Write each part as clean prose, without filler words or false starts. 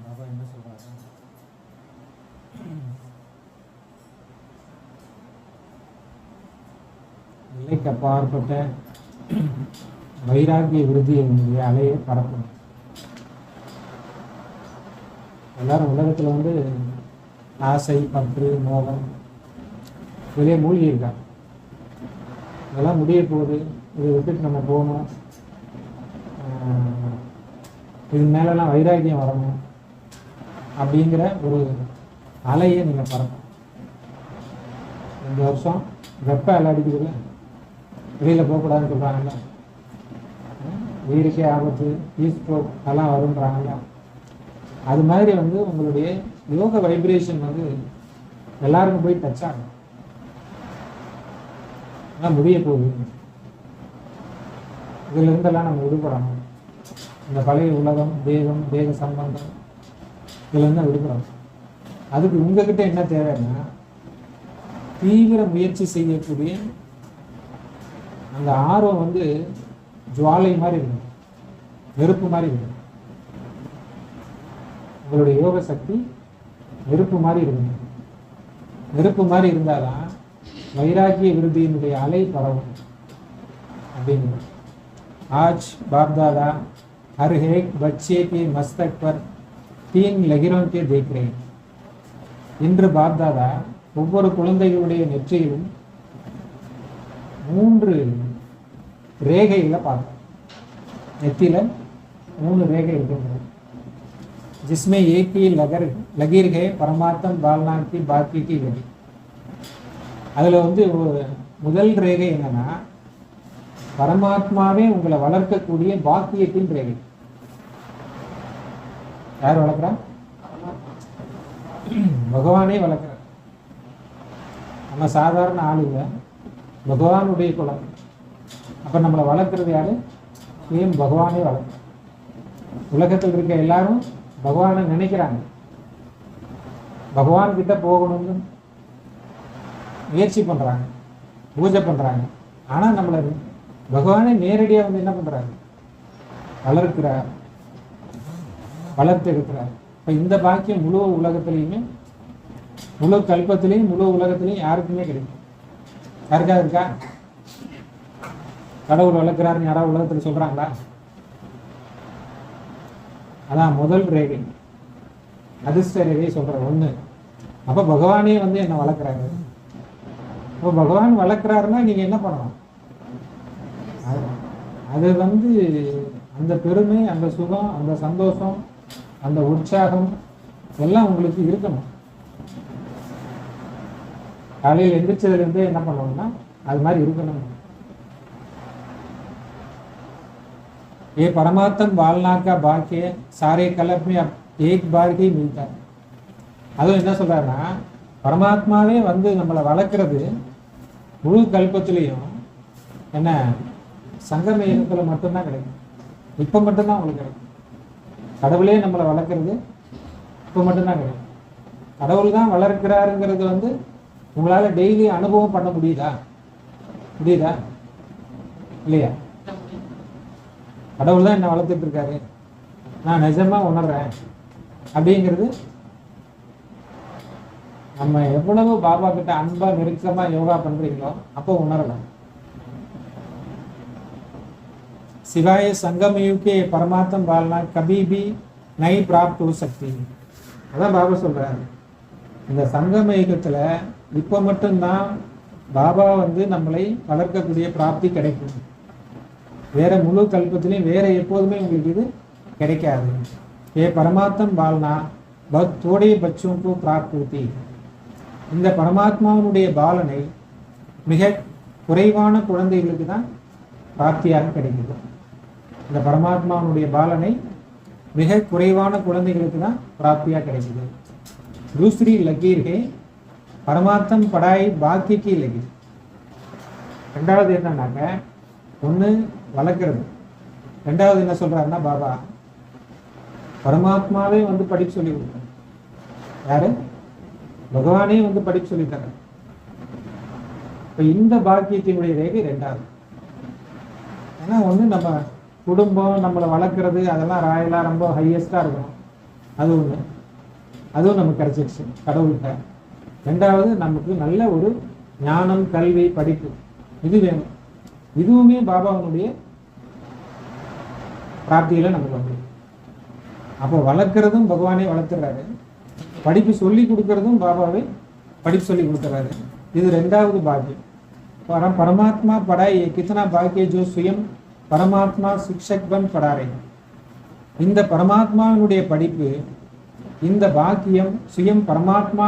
பாபா என்ன சொல்றாரு? எல்லைக்கு அப்பாற்பட்ட வைராகிய விருதியினுடைய அலையை பரப்பணும். எல்லாரும் உலகத்தில் வந்து ஆசை, பற்று, மோகம் இதிலே மூழ்கி இருக்காங்க. இதெல்லாம் முடிய போகுது, இதை விட்டுட்டு நம்ம போகணும், இது மேலெல்லாம் வைராக்கியம் வரணும் அப்படிங்கிற ஒரு அலையை நீங்கள் பரப்பணும். இந்த வருஷம் வெப்ப அலை அடிக்குதுல்ல, வெளியில் போகக்கூடாதுன்னு சொல்கிறாங்கல்ல, உயிருக்கே ஆபத்து, ஈஸ்ட்ரோக் அதெல்லாம் வருன்றாங்கல்ல, அது மாதிரி வந்து உங்களுடைய யோக வைப்ரேஷன் வந்து எல்லாருக்கும் போய் டச் ஆகும். ஆனால் முடிய போகுது, இதுல இருந்தெல்லாம் நம்ம விடுபடணும். இந்த பழைய உலகம், தேகம், தேக சம்பந்தம் இதுல இருந்து விடுபடணும். அதுக்கு உங்ககிட்ட என்ன தேவைன்னா தீவிர முயற்சி செய்யக்கூடிய அந்த ஆர்வம் வந்து ஜுவாலை மாதிரி இருக்கும், நெருப்பு மாதிரி இருக்கும். உங்களுடைய யோக சக்தி நெருப்பு மாதிரி இருக்கும். நெருப்பு மாதிரி இருந்தாதான் வைராகிய விருதியினுடைய அலை பரவும் அப்படிங்கிறது. आज बाप दादा हर एक बच्चे के मस्तक पर 3 लकीरों के देख रहे हैं. இன்று பாப் தாதா ஒவ்வொரு குழந்தைகளுடைய நெற்றியிலும் 3 ரேகைகளை பார்க்கும். நெத்தியில 3 ரேகை இருக்கின்றன. जिसमें एक ही लकीर है परमात्मा बालनाथ की बाकी की लकीर. அதில் வந்து முதல் ரேகை என்னன்னா பரமாத்மாவே உங்களை வளர்க்கக்கூடிய பாக்கியத்தின் ரேகை. யார் வளர்க்குறா? பகவானே வளர்க்குறார். நம்ம சாதாரண ஆளுங்க, பகவானுடைய குழந்தை. அப்போ நம்மளை வளர்க்குறது யாரு? ஏன் பகவானே வளர்க்குற. உலகத்தில் இருக்க எல்லாரும் பகவானை நினைக்கிறாங்க, பகவான் கிட்ட போகணும்னு முயற்சி பண்றாங்க, பூஜை பண்றாங்க. ஆனா நம்மள பகவானே நேரடியாக வந்து என்ன பண்றாரு? வளர்க்கிறார், வளர்த்து இருக்கிறார். இப்போ இந்த பாக்கியம் முழு உலகத்திலையுமே, முழு கல்பத்திலையும், முழு உலகத்திலையும் யாருக்குமே கிடைக்கும். யாருக்காக இருக்கா? கடவுள் வளர்க்கிறாருன்னு யாராவது உலகத்தில் சொல்றாங்களா? அதான் முதல் ரேகை, அதிர்ஷ்ட ரேகை சொல்ற ஒண்ணு. அப்ப பகவானே வந்து என்ன வளர்க்குறாரு. இப்போ பகவான் வளர்க்குறாருன்னா நீங்க என்ன பண்ணணும்? அது வந்து அந்த பெருமை, அந்த சுகம், அந்த சந்தோஷம், அந்த உற்சாகம் எல்லாம் உங்களுக்கு இருக்கணும். காலையில் எந்திரிச்சதுலேருந்து என்ன பண்ணணும்னா அது மாதிரி இருக்கணும். ये परमात्म बालना का भाग्य सारे कल्प में एक बार ही मिलता है. அதுவும் என்ன சொல்றாருன்னா பரமாத்மாவே வந்து நம்மளை வளர்க்கறது முழு கல்பத்திலையும் என்ன சங்கம யுகத்துல மட்டும்தான் கிடைக்கும். இப்ப மட்டும்தான் உங்களுக்கு கிடைக்கும். கடவுளே நம்மளை வளர்க்கறது இப்ப மட்டும்தான் கிடைக்கும். கடவுள் தான் வளர்க்கிறாருங்கிறது வந்து உங்களால டெய்லி அனுபவம் பண்ண முடியுதா? இல்லையா? கடவுள் தான் என்ன வளர்த்துட்டு இருக்காரு, நான் நிஜமா உணர்றேன் அப்படிங்கிறது நம்ம எவ்வளவு பாபா கிட்ட அன்பா நெருக்கமா யோகா பண்றீங்களோ அப்போ உணரலாம். सिवाय संगम युग के परमात्मा बालना कभी भी नहीं प्राप्त हो सकती. அதான் பாபா சொல்றாரு, இந்த சங்கம யுகத்துல இப்ப மட்டும்தான் பாபா வந்து நம்மளை வளர்க்கக்கூடிய பிராப்தி கிடைக்கும். வேற முழு கல்பத்திலையும் வேற எப்போதுமே உங்களுக்கு இது கிடைக்காது. ஏ பரமாத்மா பாலனா பத் தோடைய பச்சோं பிராப்த் होती. இந்த பரமாத்மாவுடைய பாலனை மிக குறைவான குழந்தைகளுக்கு தான் பிராப்தியாக கிடைக்குது. இந்த பரமாத்மாவுடைய பாலனை மிக குறைவான குழந்தைகளுக்கு தான் பிராப்தியாக கிடைக்குது. दूसरी लकीर है परमात्म पढ़ाई बाकी की लकीर. ரெண்டாவது என்னன்னாக்க ஒன்று வளர்க்குறது, ரெண்டாவது என்ன சொல்றாருன்னா பாபா பரமாத்மாவே வந்து படிப்பு சொல்லி கொடுத்தாரு. யாரு? பகவானே வந்து படிப்பு சொல்லித்தர. இப்ப இந்த பாக்கியத்தினுடைய ரேகை ரெண்டாவது. ஆனால் ஒன்று நம்ம குடும்பம் நம்மளை வளர்க்குறது அதெல்லாம் ராயலாக ரொம்ப ஹையஸ்டாக இருக்கணும். அது ஒன்று, அதுவும் நமக்கு கிடைச்சிருச்சு கடவுள்கிட்ட. ரெண்டாவது நமக்கு நல்ல ஒரு ஞானம், கல்வி, படிப்பு இது வேணும். இதுவுமே பாபாவனுடைய பிராப்தியில் நமக்கு வந்து. அப்போ வளர்க்குறதும் பகவானே வளர்த்துறாரு, படிப்பு சொல்லி கொடுக்கறதும் பாபாவே படிப்பு சொல்லி கொடுத்துறாரு. இது ரெண்டாவது பாக்கியம். परमात्मा पढ़ाई कितना भाग्य जो स्वयं परमात्मा शिक्षक बन पढ़ा रहे. இந்த பரமாத்மாவினுடைய படிப்பு, இந்த பாக்கியம், சுயம் பரமாத்மா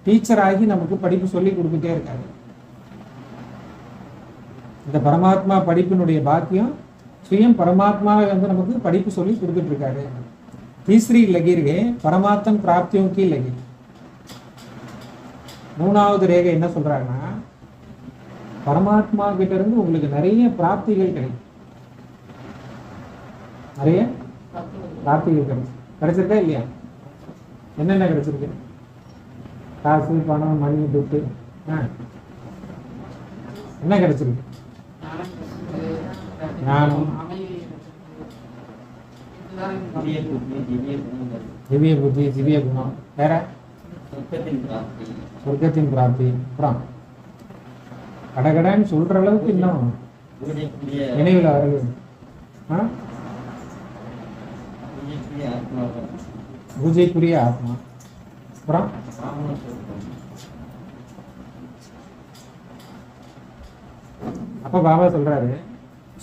டீச்சர் ஆகி நமக்கு படிப்பு சொல்லி கொடுத்துட்டே இருக்காரு. இந்த பரமாத்மா படிப்பினுடைய பாக்கியம் சுயம் பரமாத்மாவை வந்து நமக்கு படிப்பு சொல்லி கொடுத்துட்டு இருக்காரு. तीसरी लकीर है परमात्म प्राप्तियों की लकीर. மூணாவது ரேகை என்ன சொல்றாங்கன்னா, பரமாத்மா கிட்ட இருந்து உங்களுக்கு நிறைய பிராப்திகள் கிடைக்கும். நிறைய பிராப்திகள் கிடைச்சிருக்கா இல்லையா? என்னென்ன கிடைச்சிருக்கு? காசு, பணம், மணி, துட்டு, என்ன கிடைச்சிருக்கு? ஞானம், திவ்ய புத்தி, திவ்ய குணம், வேற சொர்க்கத்தின் பிராப்தி. அப்புறம் கடகடன்னு சொல்ற அளவுக்கு இன்னும் நினைவில் வருது. பூஜைக்குரிய ஆத்மா. அப்புறம் அப்ப பாபா சொல்றாரு,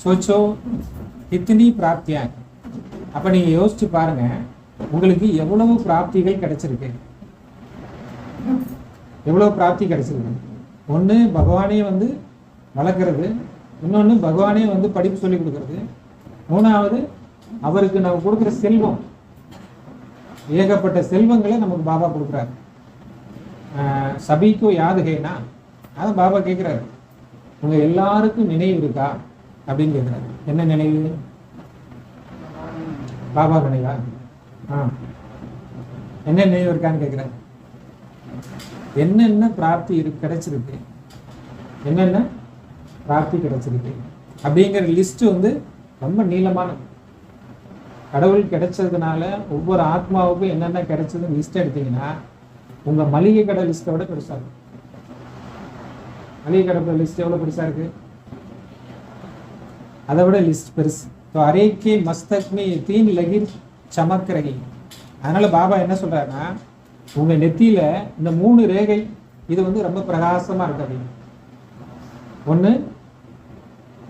சோச்சோ இத்தனி பிராப்தியா. அப்ப நீங்க யோசிச்சு பாருங்க, உங்களுக்கு எவ்வளவு பிராப்திகள் கிடைச்சிருக்கு, எவ்வளவு பிராப்தி கிடைச்சிருக்கு. ஒன்று பகவானே வந்து வளர்க்குறது, இன்னொன்று பகவானே வந்து படிப்பு சொல்லி கொடுக்கறது, மூணாவது அவருக்கு நம்ம கொடுக்குற செல்வம், ஏகப்பட்ட செல்வங்களை நமக்கு பாபா கொடுக்குறாரு. சபைக்கும் யாதுகைனா அதான் பாபா கேட்குறாரு, உங்க எல்லாருக்கும் நினைவு இருக்கா அப்படின்னு கேட்குறாரு. என்ன நினைவு? பாபா நினைவா? என்ன நினைவு இருக்கான்னு கேட்குறாரு. என்னென்ன பிராப்தி கிடைச்சிருக்கு, என்னென்ன பிராப்தி கிடைச்சிருக்கு அப்படிங்கிற லிஸ்ட் வந்து ரொம்ப நீளமானது. கடவுள் கிடைச்சதுனால ஒவ்வொரு ஆத்மாவுக்கும் என்னென்ன கிடைச்சதுன்னு லிஸ்ட் எடுத்தீங்கன்னா உங்க மளிகை கடை லிஸ்ட்டை விட பெருசா இருக்கு. மளிகை கடை லிஸ்ட் எவ்வளவு பெருசா இருக்கு, அதை விட லிஸ்ட் பெருசு. அரேக்கே மஸ்தக்மே தீன் லகிர் சமக் ரகி. அதனால பாபா என்ன சொல்றாருன்னா, உங்க நெத்தியில இந்த 3 ரேகை இது வந்து ரொம்ப பிரகாசமா இருக்கு அப்படின்னு. ஒண்ணு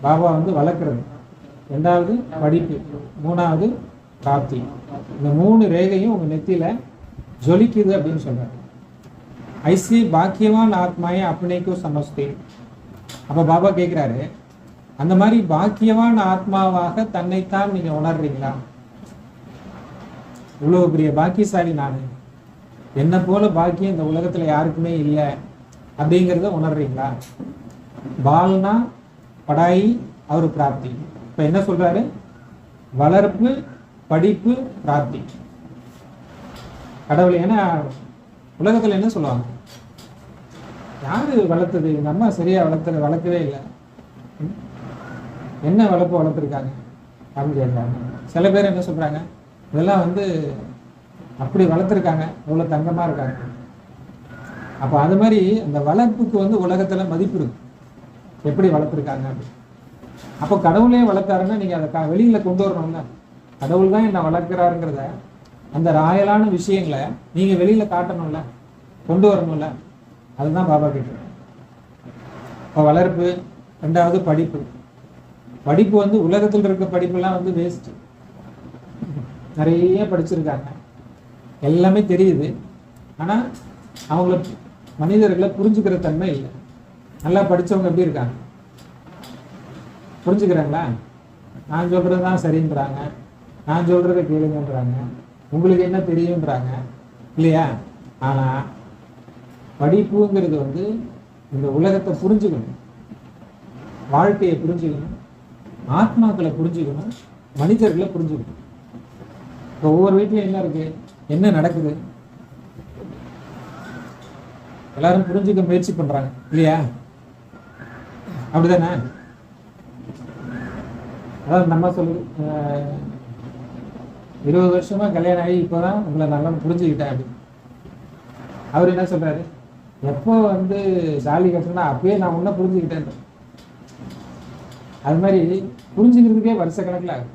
பாபா வந்து வளர்க்குறது, ரெண்டாவது படிப்பு, மூணாவது பிராப்தி. இந்த 3 ரேகையும் உங்க நெத்தியில ஜொலிக்குது அப்படின்னு சொல்றாரு. ஐசி பாக்கியவான் ஆத்மாயை அப்படினைக்கோ சமஸ்தே. அப்ப பாபா கேட்கிறாரு, அந்த மாதிரி பாக்கியவான் ஆத்மாவாக தன்னைத்தான் நீங்க உணர்றீங்களா? இவ்வளவு பெரிய பாக்கியசாலி நானு, என்ன போல பாக்கியம் இந்த உலகத்துல யாருக்குமே இல்லை அப்படிங்கிறத உணர்றீங்களா? பால்னா படாயி அவர் பிராப்தி. இப்ப என்ன சொல்றாரு? வளர்ப்பு, படிப்பு, பிராப்தி. கடவுள் ஏன்னா உலகத்துல என்ன சொல்லுவாங்க, யாரு வளர்த்தது, எங்க அம்மா சரியா வளர்க்கவே இல்லை, என்ன வளர்த்துருக்காங்க அப்படின்னு கேட்குறாங்க. சில பேர் என்ன சொல்றாங்க, இதெல்லாம் வந்து அப்படி வளர்த்துருக்காங்க, இவ்வளோ தங்கமா இருக்காங்க. அப்போ அது மாதிரி அந்த வளர்ப்புக்கு வந்து உலகத்துல மதிப்பு இருக்கு, எப்படி வளர்த்துருக்காங்க அப்படி. அப்போ கடவுளே வளர்த்தாருன்னா நீங்க அதை வெளியில கொண்டு வரணும்ல. கடவுள் தான் என்ன வளர்க்குறாருங்கிறத, அந்த ராயலான விஷயங்களை நீங்க வெளியில காட்டணும்ல, கொண்டு வரணும்ல. அதுதான் பாபா கேட்குறாரு. இப்போ வளர்ப்பு, ரெண்டாவது படிப்பு. படிப்பு வந்து உலகத்தில் இருக்க படிப்பெல்லாம் வந்து வேஸ்ட். நிறைய படிச்சிருக்காங்க, எல்லாமே தெரியுது, ஆனா அவங்கள மனிதர்களை புரிஞ்சுக்கிற தன்மை இல்லை. நல்லா படிச்சவங்க எப்படி இருக்காங்க, புரிஞ்சுக்கிறாங்களா? நான் சொல்றது தான் சரின்றாங்க, நான் சொல்றதை கேளுங்கன்றாங்க, உங்களுக்கு என்ன தெரியுன்றாங்க இல்லையா? ஆனா படிப்புங்கிறது வந்து இந்த உலகத்தை புரிஞ்சுக்கணும், வாழ்க்கையை புரிஞ்சுக்கணும், ஆத்மாக்களை புரிஞ்சுக்கணும், மனிதர்களை புரிஞ்சுக்கணும். இப்போ ஒவ்வொரு வீட்லையும் என்ன இருக்கு, என்ன நடக்குது, எல்லாரும் புரிஞ்சுக்க முயற்சி பண்றாங்க இல்லையா? அப்படிதானே? அதாவது நம்ம சொல்லு 20 வருஷமா கல்யாணம் ஆகி இப்போதான் உங்களை நல்லா புரிஞ்சுக்கிட்டேன் அப்படின்னு. அவர் என்ன சொல்றாரு, எப்போ வந்து தாலி கட்டணும்னா அப்பயே நான் உன்ன புரிஞ்சுக்கிட்டேன். அது மாதிரி புரிஞ்சுக்கிறதுக்கே வருஷ கணக்கில் ஆகும்.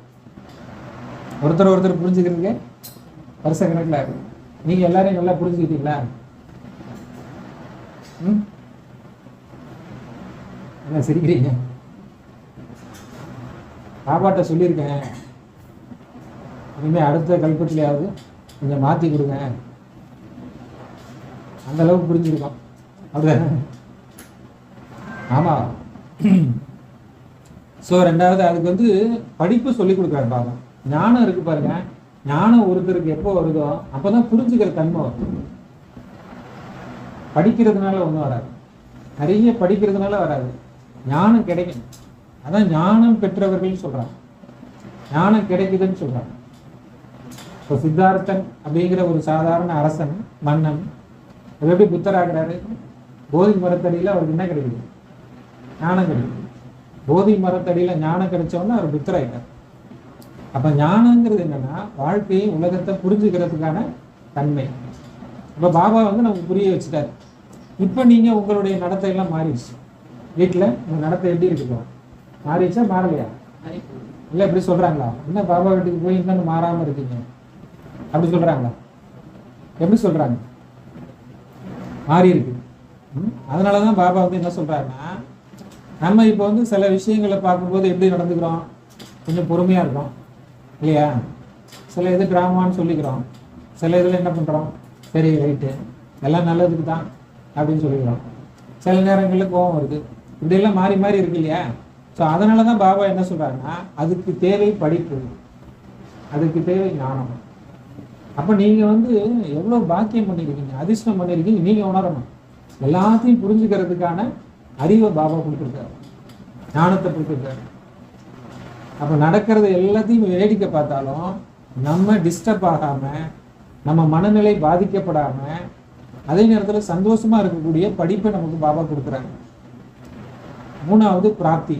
ஒருத்தர் புரிஞ்சுக்கிறதுக்கே வருஷ கணக்கில் ஆகும். நீங்க எல்லாரையும் நல்லா புரிஞ்சுக்கிட்டீங்களா? என்ன சிரிக்கிறீங்க? பாப்பாட்ட சொல்லியிருக்கேன், இனிமேல் அடுத்த கல்பத்திலேயாவது கொஞ்சம் மாற்றி கொடுங்க, அந்த அளவுக்கு புரிஞ்சிருக்கோம். அப்படிதானே? ஆமாம். ஸோ ரெண்டாவது அதுக்கு வந்து படிப்பு சொல்லி கொடுக்குறாரு பாபா. ஞானம் இருக்கு பாருங்க, ஞானம் ஒருத்தருக்கு எப்போ வருதோ அப்போதான் புரிஞ்சுக்கிற தன்மை வரும். படிக்கிறதுனால ஒன்றும் வராது, நிறைய படிக்கிறதுனால வராது, ஞானம் கிடைக்கும். அதான் ஞானம் பெற்றவர்கள் சொல்றாங்க, ஞானம் கிடைக்குதுன்னு சொல்றாங்க. இப்போ சித்தார்த்தன் அப்படிங்கிற ஒரு சாதாரண அரசன் மன்னன் எப்படி புத்தராகிறாரு? போதி மரத்தடியில் அவருக்கு என்ன கிடைக்குது? ஞானம் கிடைக்குது. போதி மரத்தடியில் ஞானம் கிடைச்சவொன்னே அவர் புத்தராயிட்டார். அப்போ ஞானங்கிறது என்னன்னா வாழ்க்கையை உலகத்தை புரிஞ்சுக்கிறதுக்கான தன்மை. இப்போ பாபா வந்து நமக்கு புரிய வச்சுட்டாரு. இப்போ நீங்கள் உங்களுடைய நடத்தை எல்லாம் மாறிடுச்சு. வீட்டில் உங்கள் நடத்தை எப்படி இருக்குது? மாறிடுச்சா மாறலையா? இல்லை எப்படி சொல்கிறாங்களா? என்ன பாபா வீட்டுக்கு போய் இன்னும் மாறாமல் இருக்கீங்க அப்படி சொல்கிறாங்களா? எப்படி சொல்கிறாங்க? மாறி இருக்கு. அதனால தான் பாபா வந்து என்ன சொல்கிறாருன்னா, நம்ம இப்போ வந்து சில விஷயங்களை பார்க்கும்போது எப்படி நடந்துக்கிறோம்? கொஞ்சம் பொறுமையாக இருக்கும் இல்லையா? சில இது ட்ராமான்னு சொல்லிக்கிறோம், சில இதில் என்ன பண்ணுறோம், சரி ரைட்டு எல்லாம் நல்லதுக்கு தான் அப்படின்னு சொல்லிக்கிறோம். சில நேரங்களில் கோபம் வருது. இப்படியெல்லாம் மாறி மாறி இருக்கு இல்லையா? ஸோ அதனால தான் பாபா என்ன சொல்கிறாருன்னா, அதுக்கு தேவை படிப்பு, அதுக்கு தேவை ஞானம். அப்போ நீங்கள் வந்து எவ்வளோ பாக்கியம் பண்ணியிருக்கீங்க, அதிர்ஷ்டம் பண்ணியிருக்கீங்க. நீங்கள் உணரணும், எல்லாத்தையும் புரிஞ்சுக்கிறதுக்கான அறிவை பாபா கொடுத்துருக்காரு, ஞானத்தை கொடுத்துருக்காரு. அப்போ நடக்கிறது எல்லாத்தையும் வேடிக்கை பார்த்தாலும் நம்ம டிஸ்டர்ப் ஆகாமல், நம்ம மனநிலை பாதிக்கப்படாமல், அதே நேரத்தில் சந்தோஷமாக இருக்கக்கூடிய படிப்பை நமக்கு பாபா கொடுக்குறாங்க. மூணாவது பிராப்தி.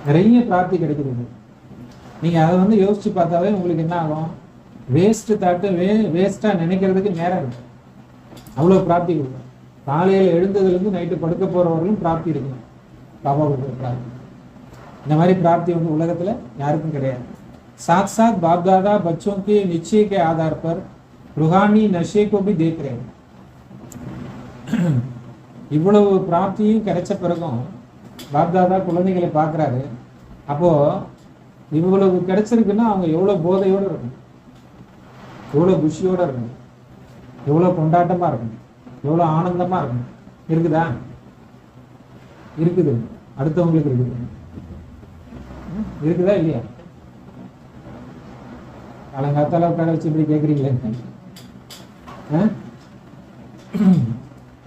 நிறைய பிராப்தி கிடைக்கிறது. நீங்கள் அதை வந்து யோசித்து பார்த்தாவே உங்களுக்கு என்ன ஆகும்? வேஸ்ட்டு தாட்டு வேஸ்ட்டாக நினைக்கிறதுக்கு நேரம் இருக்கு. அவ்வளோ பிராப்தி கொடுக்கும். காலையில் எழுந்ததுலேருந்து நைட்டு படுக்க போகிறவர்களும் பிராப்தி இருக்கணும். பாபா கொடுக்குற பிராப்தி. இந்த மாதிரி பிராப்தி வந்து உலகத்தில் யாருக்கும் கிடையாது. साथ साथ बाप दादा बच्चों के निश्चय के आधार पर रूहानी नशे को भी देख रहे हैं. இவ்வளவு பிராப்தியும் கிடைச்ச பிறகும் பாப்தாதா குழந்தைகளை பார்க்குறாரு. அப்போது இவ்வளவு கிடைச்சிருக்குன்னா அவங்க எவ்வளோ போதையோடு இருக்கணும், எவ்வளோ குஷியோடு இருக்கணும், எவ்வளோ கொண்டாட்டமாக இருக்கணும், எவ்வளோ ஆனந்தமாக இருக்கணும். இருக்குதா? இருக்குது. அடுத்தவங்களுக்கு இருக்குது. இருக்குதா இல்லையா? காலங்காத்தால உட்கார வச்சு இப்படி கேட்குறீங்களே.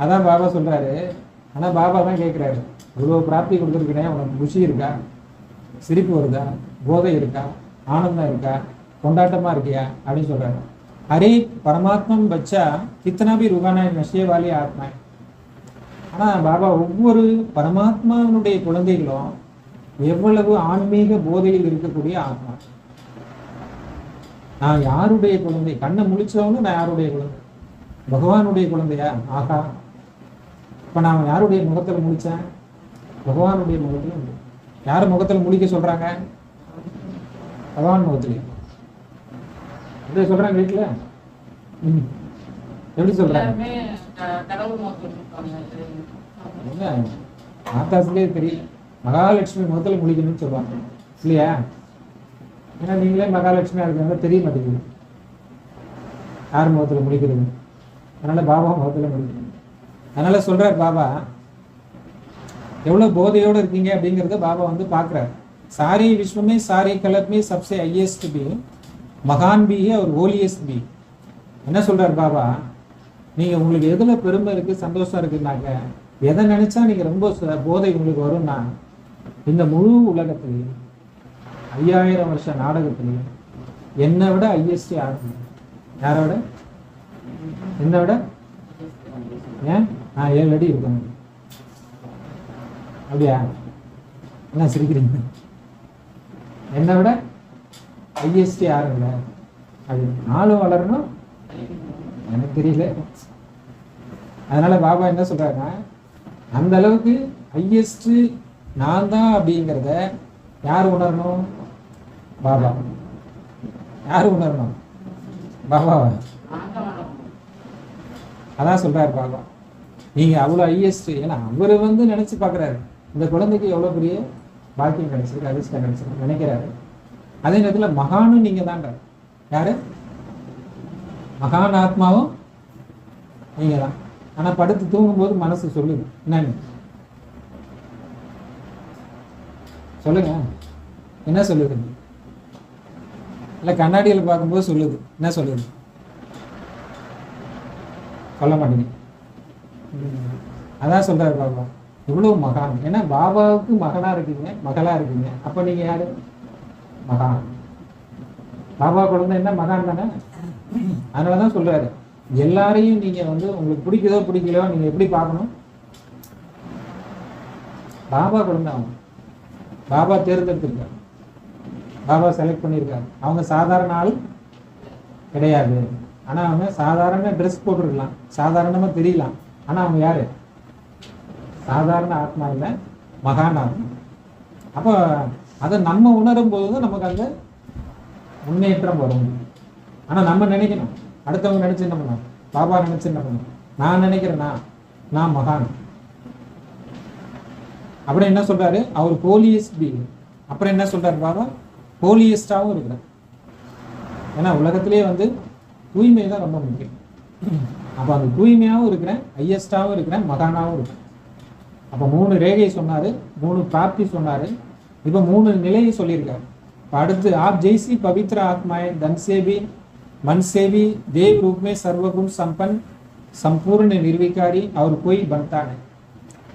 அதான் பாபா சொல்கிறாரு. ஆனால் பாபா தான் கேட்குறாரு, இவ்வளோ பிராப்தி கொடுத்துருக்கேன், உனக்கு குஷி இருக்கா, சிரிப்பு வருதா, போதை இருக்கா, ஆனந்தம் இருக்கா, கொண்டாட்டமாக இருக்கியா அப்படின்னு சொல்கிறாரு. ஹரே பரமாத்மன் பச்சா கித்தனா பி ருகானா நஷே வாலி ஆத்மா. ஆனால் பாபா ஒவ்வொரு பரமாத்மாவுடைய குழந்தைகளும் எவ்வளவு ஆன்மீக போதையில் இருக்கக்கூடிய ஆத்மா. நான் யாருடைய குழந்தை? கண்ணை முழிச்சவங்க நான் யாருடைய குழந்தை? பகவானுடைய குழந்தையா? ஆகா, இப்போ நான் யாருடைய முகத்தில் முழிச்சேன்? பகவானுடைய முகத்தில். யார் முகத்தில் முழிக்க சொல்கிறாங்க? பகவான் முகத்துலையும். எப்படி சொல்கிறாங்க வீட்டில்? எப்படி சொல்கிறாங்க? ஆத்தாசுலேயே தெரியும், மகாலட்சுமி முகத்தில் முழிக்கணும்னு சொல்லுவாங்க இல்லையா? ஏன்னா நீங்களே மகாலட்சுமியாக இருக்கிறவங்க தெரிய மாட்டேங்குது யார் முகத்தில் முழிக்கிறது. அதனால் பாபா முகத்தில் முழிக்கணும். அதனால் சொல்கிறார் பாபா, எவ்வளோ போதையோடு இருக்கீங்க அப்படிங்கிறத பாபா வந்து பார்க்குறாரு. सारे विश्व में सारे कलप में सबसे हाईएस्ट भी மகான் பி அவர் ஹோலியஸ்ட் பி. என்ன சொல்கிறார் பாபா? நீங்கள் உங்களுக்கு எதில் பெருமை இருக்குது, சந்தோஷம் இருக்குன்னாக்க, எதை நினச்சா நீங்கள் ரொம்ப போதை உங்களுக்கு வரும்னா, இந்த முழு உலகத்துலேயும் 5000 வருஷ நாடகத்துலேயும் என்னை விட ஹையஸ்ட் யாரும். யாரை விட? என்னை விட? ஏன்? நான் 7 அடி இருக்கேன். அப்படியா? என்ன சிரிக்கிறீங்க? என்னை விட ஹையஸ்ட் யாரும் இல்லை. அது நாளும் வளரணும் எனக்கு தெரியல. அதனால பாபா என்ன சொல்றாருன்னா, அந்த அளவுக்கு ஹையஸ்ட் நான் தான் அப்படிங்கிறத யார் உணரணும்? பாபா. யார் உணரணும்? பாபாவா? அதான் சொல்றாரு பாபா, நீங்க அவ்வளோ ஹையஸ்ட். ஏன்னா அவரு நினைச்சு பார்க்குறாரு இந்த குழந்தைக்கு எவ்வளோ பெரிய பாக்கியம் கிடைச்சிருக்கு, அதிர்ஷ்டம் கிடைச்சிருக்கு நினைக்கிறாரு. அதே நேரத்தில் மகானும் நீங்க தான்றாரு. யாரு? மகான் ஆத்மாவும் நீங்க தான். ஆனா படுத்து தூங்கும்போது மனசு சொல்லுது என்னன்னு சொல்லுங்க. என்ன சொல்லுது? இல்லை கண்ணாடியில் பார்க்கும்போது சொல்லுது. என்ன சொல்லுது? சொல்ல மாட்டேங்க. அதான் சொல்றாரு பாபா, இவ்வளவு மகான். ஏன்னா பாபாவுக்கு மகனா இருக்கீங்க, மகளா இருக்கீங்க. அப்ப நீங்க யாரு? மகான். பாபா குழந்தை என்ன மகான் தானே. அதனாலதான் சொல்றாரு, எல்லாரையும் நீங்க உங்களுக்கு பிடிக்குதோ பிடிக்கலையோ நீங்க எப்படி பார்க்கணும்? பாபா குழந்தை அவங்க. பாபா தேர்ந்தெடுத்திருக்காரு, பாபா செலக்ட் பண்ணியிருக்காரு. அவங்க சாதாரண ஆள் கிடையாது. ஆனா அவங்க சாதாரண ட்ரெஸ் போட்டுருக்கலாம், சாதாரணமா தெரியலாம். ஆனா அவங்க யாரு? சாதாரண ஆத்மா இல்லை, மகான் ஆத்மா. அப்போ அதை நம்ம உணரும் போது நமக்கு அந்த முன்னேற்றம் வரும். ஆனா நம்ம நினைக்கணும், அடுத்தவங்க நினைச்சு என்ன பண்ணணும்? பாபா நினைச்சு என்ன பண்ணணும்? நான் நினைக்கிறேன்னா நான் மகான். அப்புறம் என்ன சொல்றாரு? அவர் ஹோலியஸ்ட் பீயிங். அப்புறம் என்ன சொல்றாரு பாபா? ஹோலியஸ்டாகவும் இருக்கிறார். ஏன்னா உலகத்திலேயே தூய்மை தான் ரொம்ப முக்கியம். அப்போ அந்த தூய்மையாகவும் இருக்கிறேன், ஹையஸ்டாகவும் இருக்கிறேன், மகானாகவும் இருக்கிறேன். அப்போ 3 ரேகை சொன்னாரு, 3 பிராப்தி சொன்னாரு. இப்போ 3 நிலையை சொல்லியிருக்காரு. இப்போ அடுத்து आप जैसी पवित्र आत्माएं धन से भी मन से भी देव रूप में सर्वगुण संपन्न संपूर्ण निर्विकारी और कोई बनता नहीं.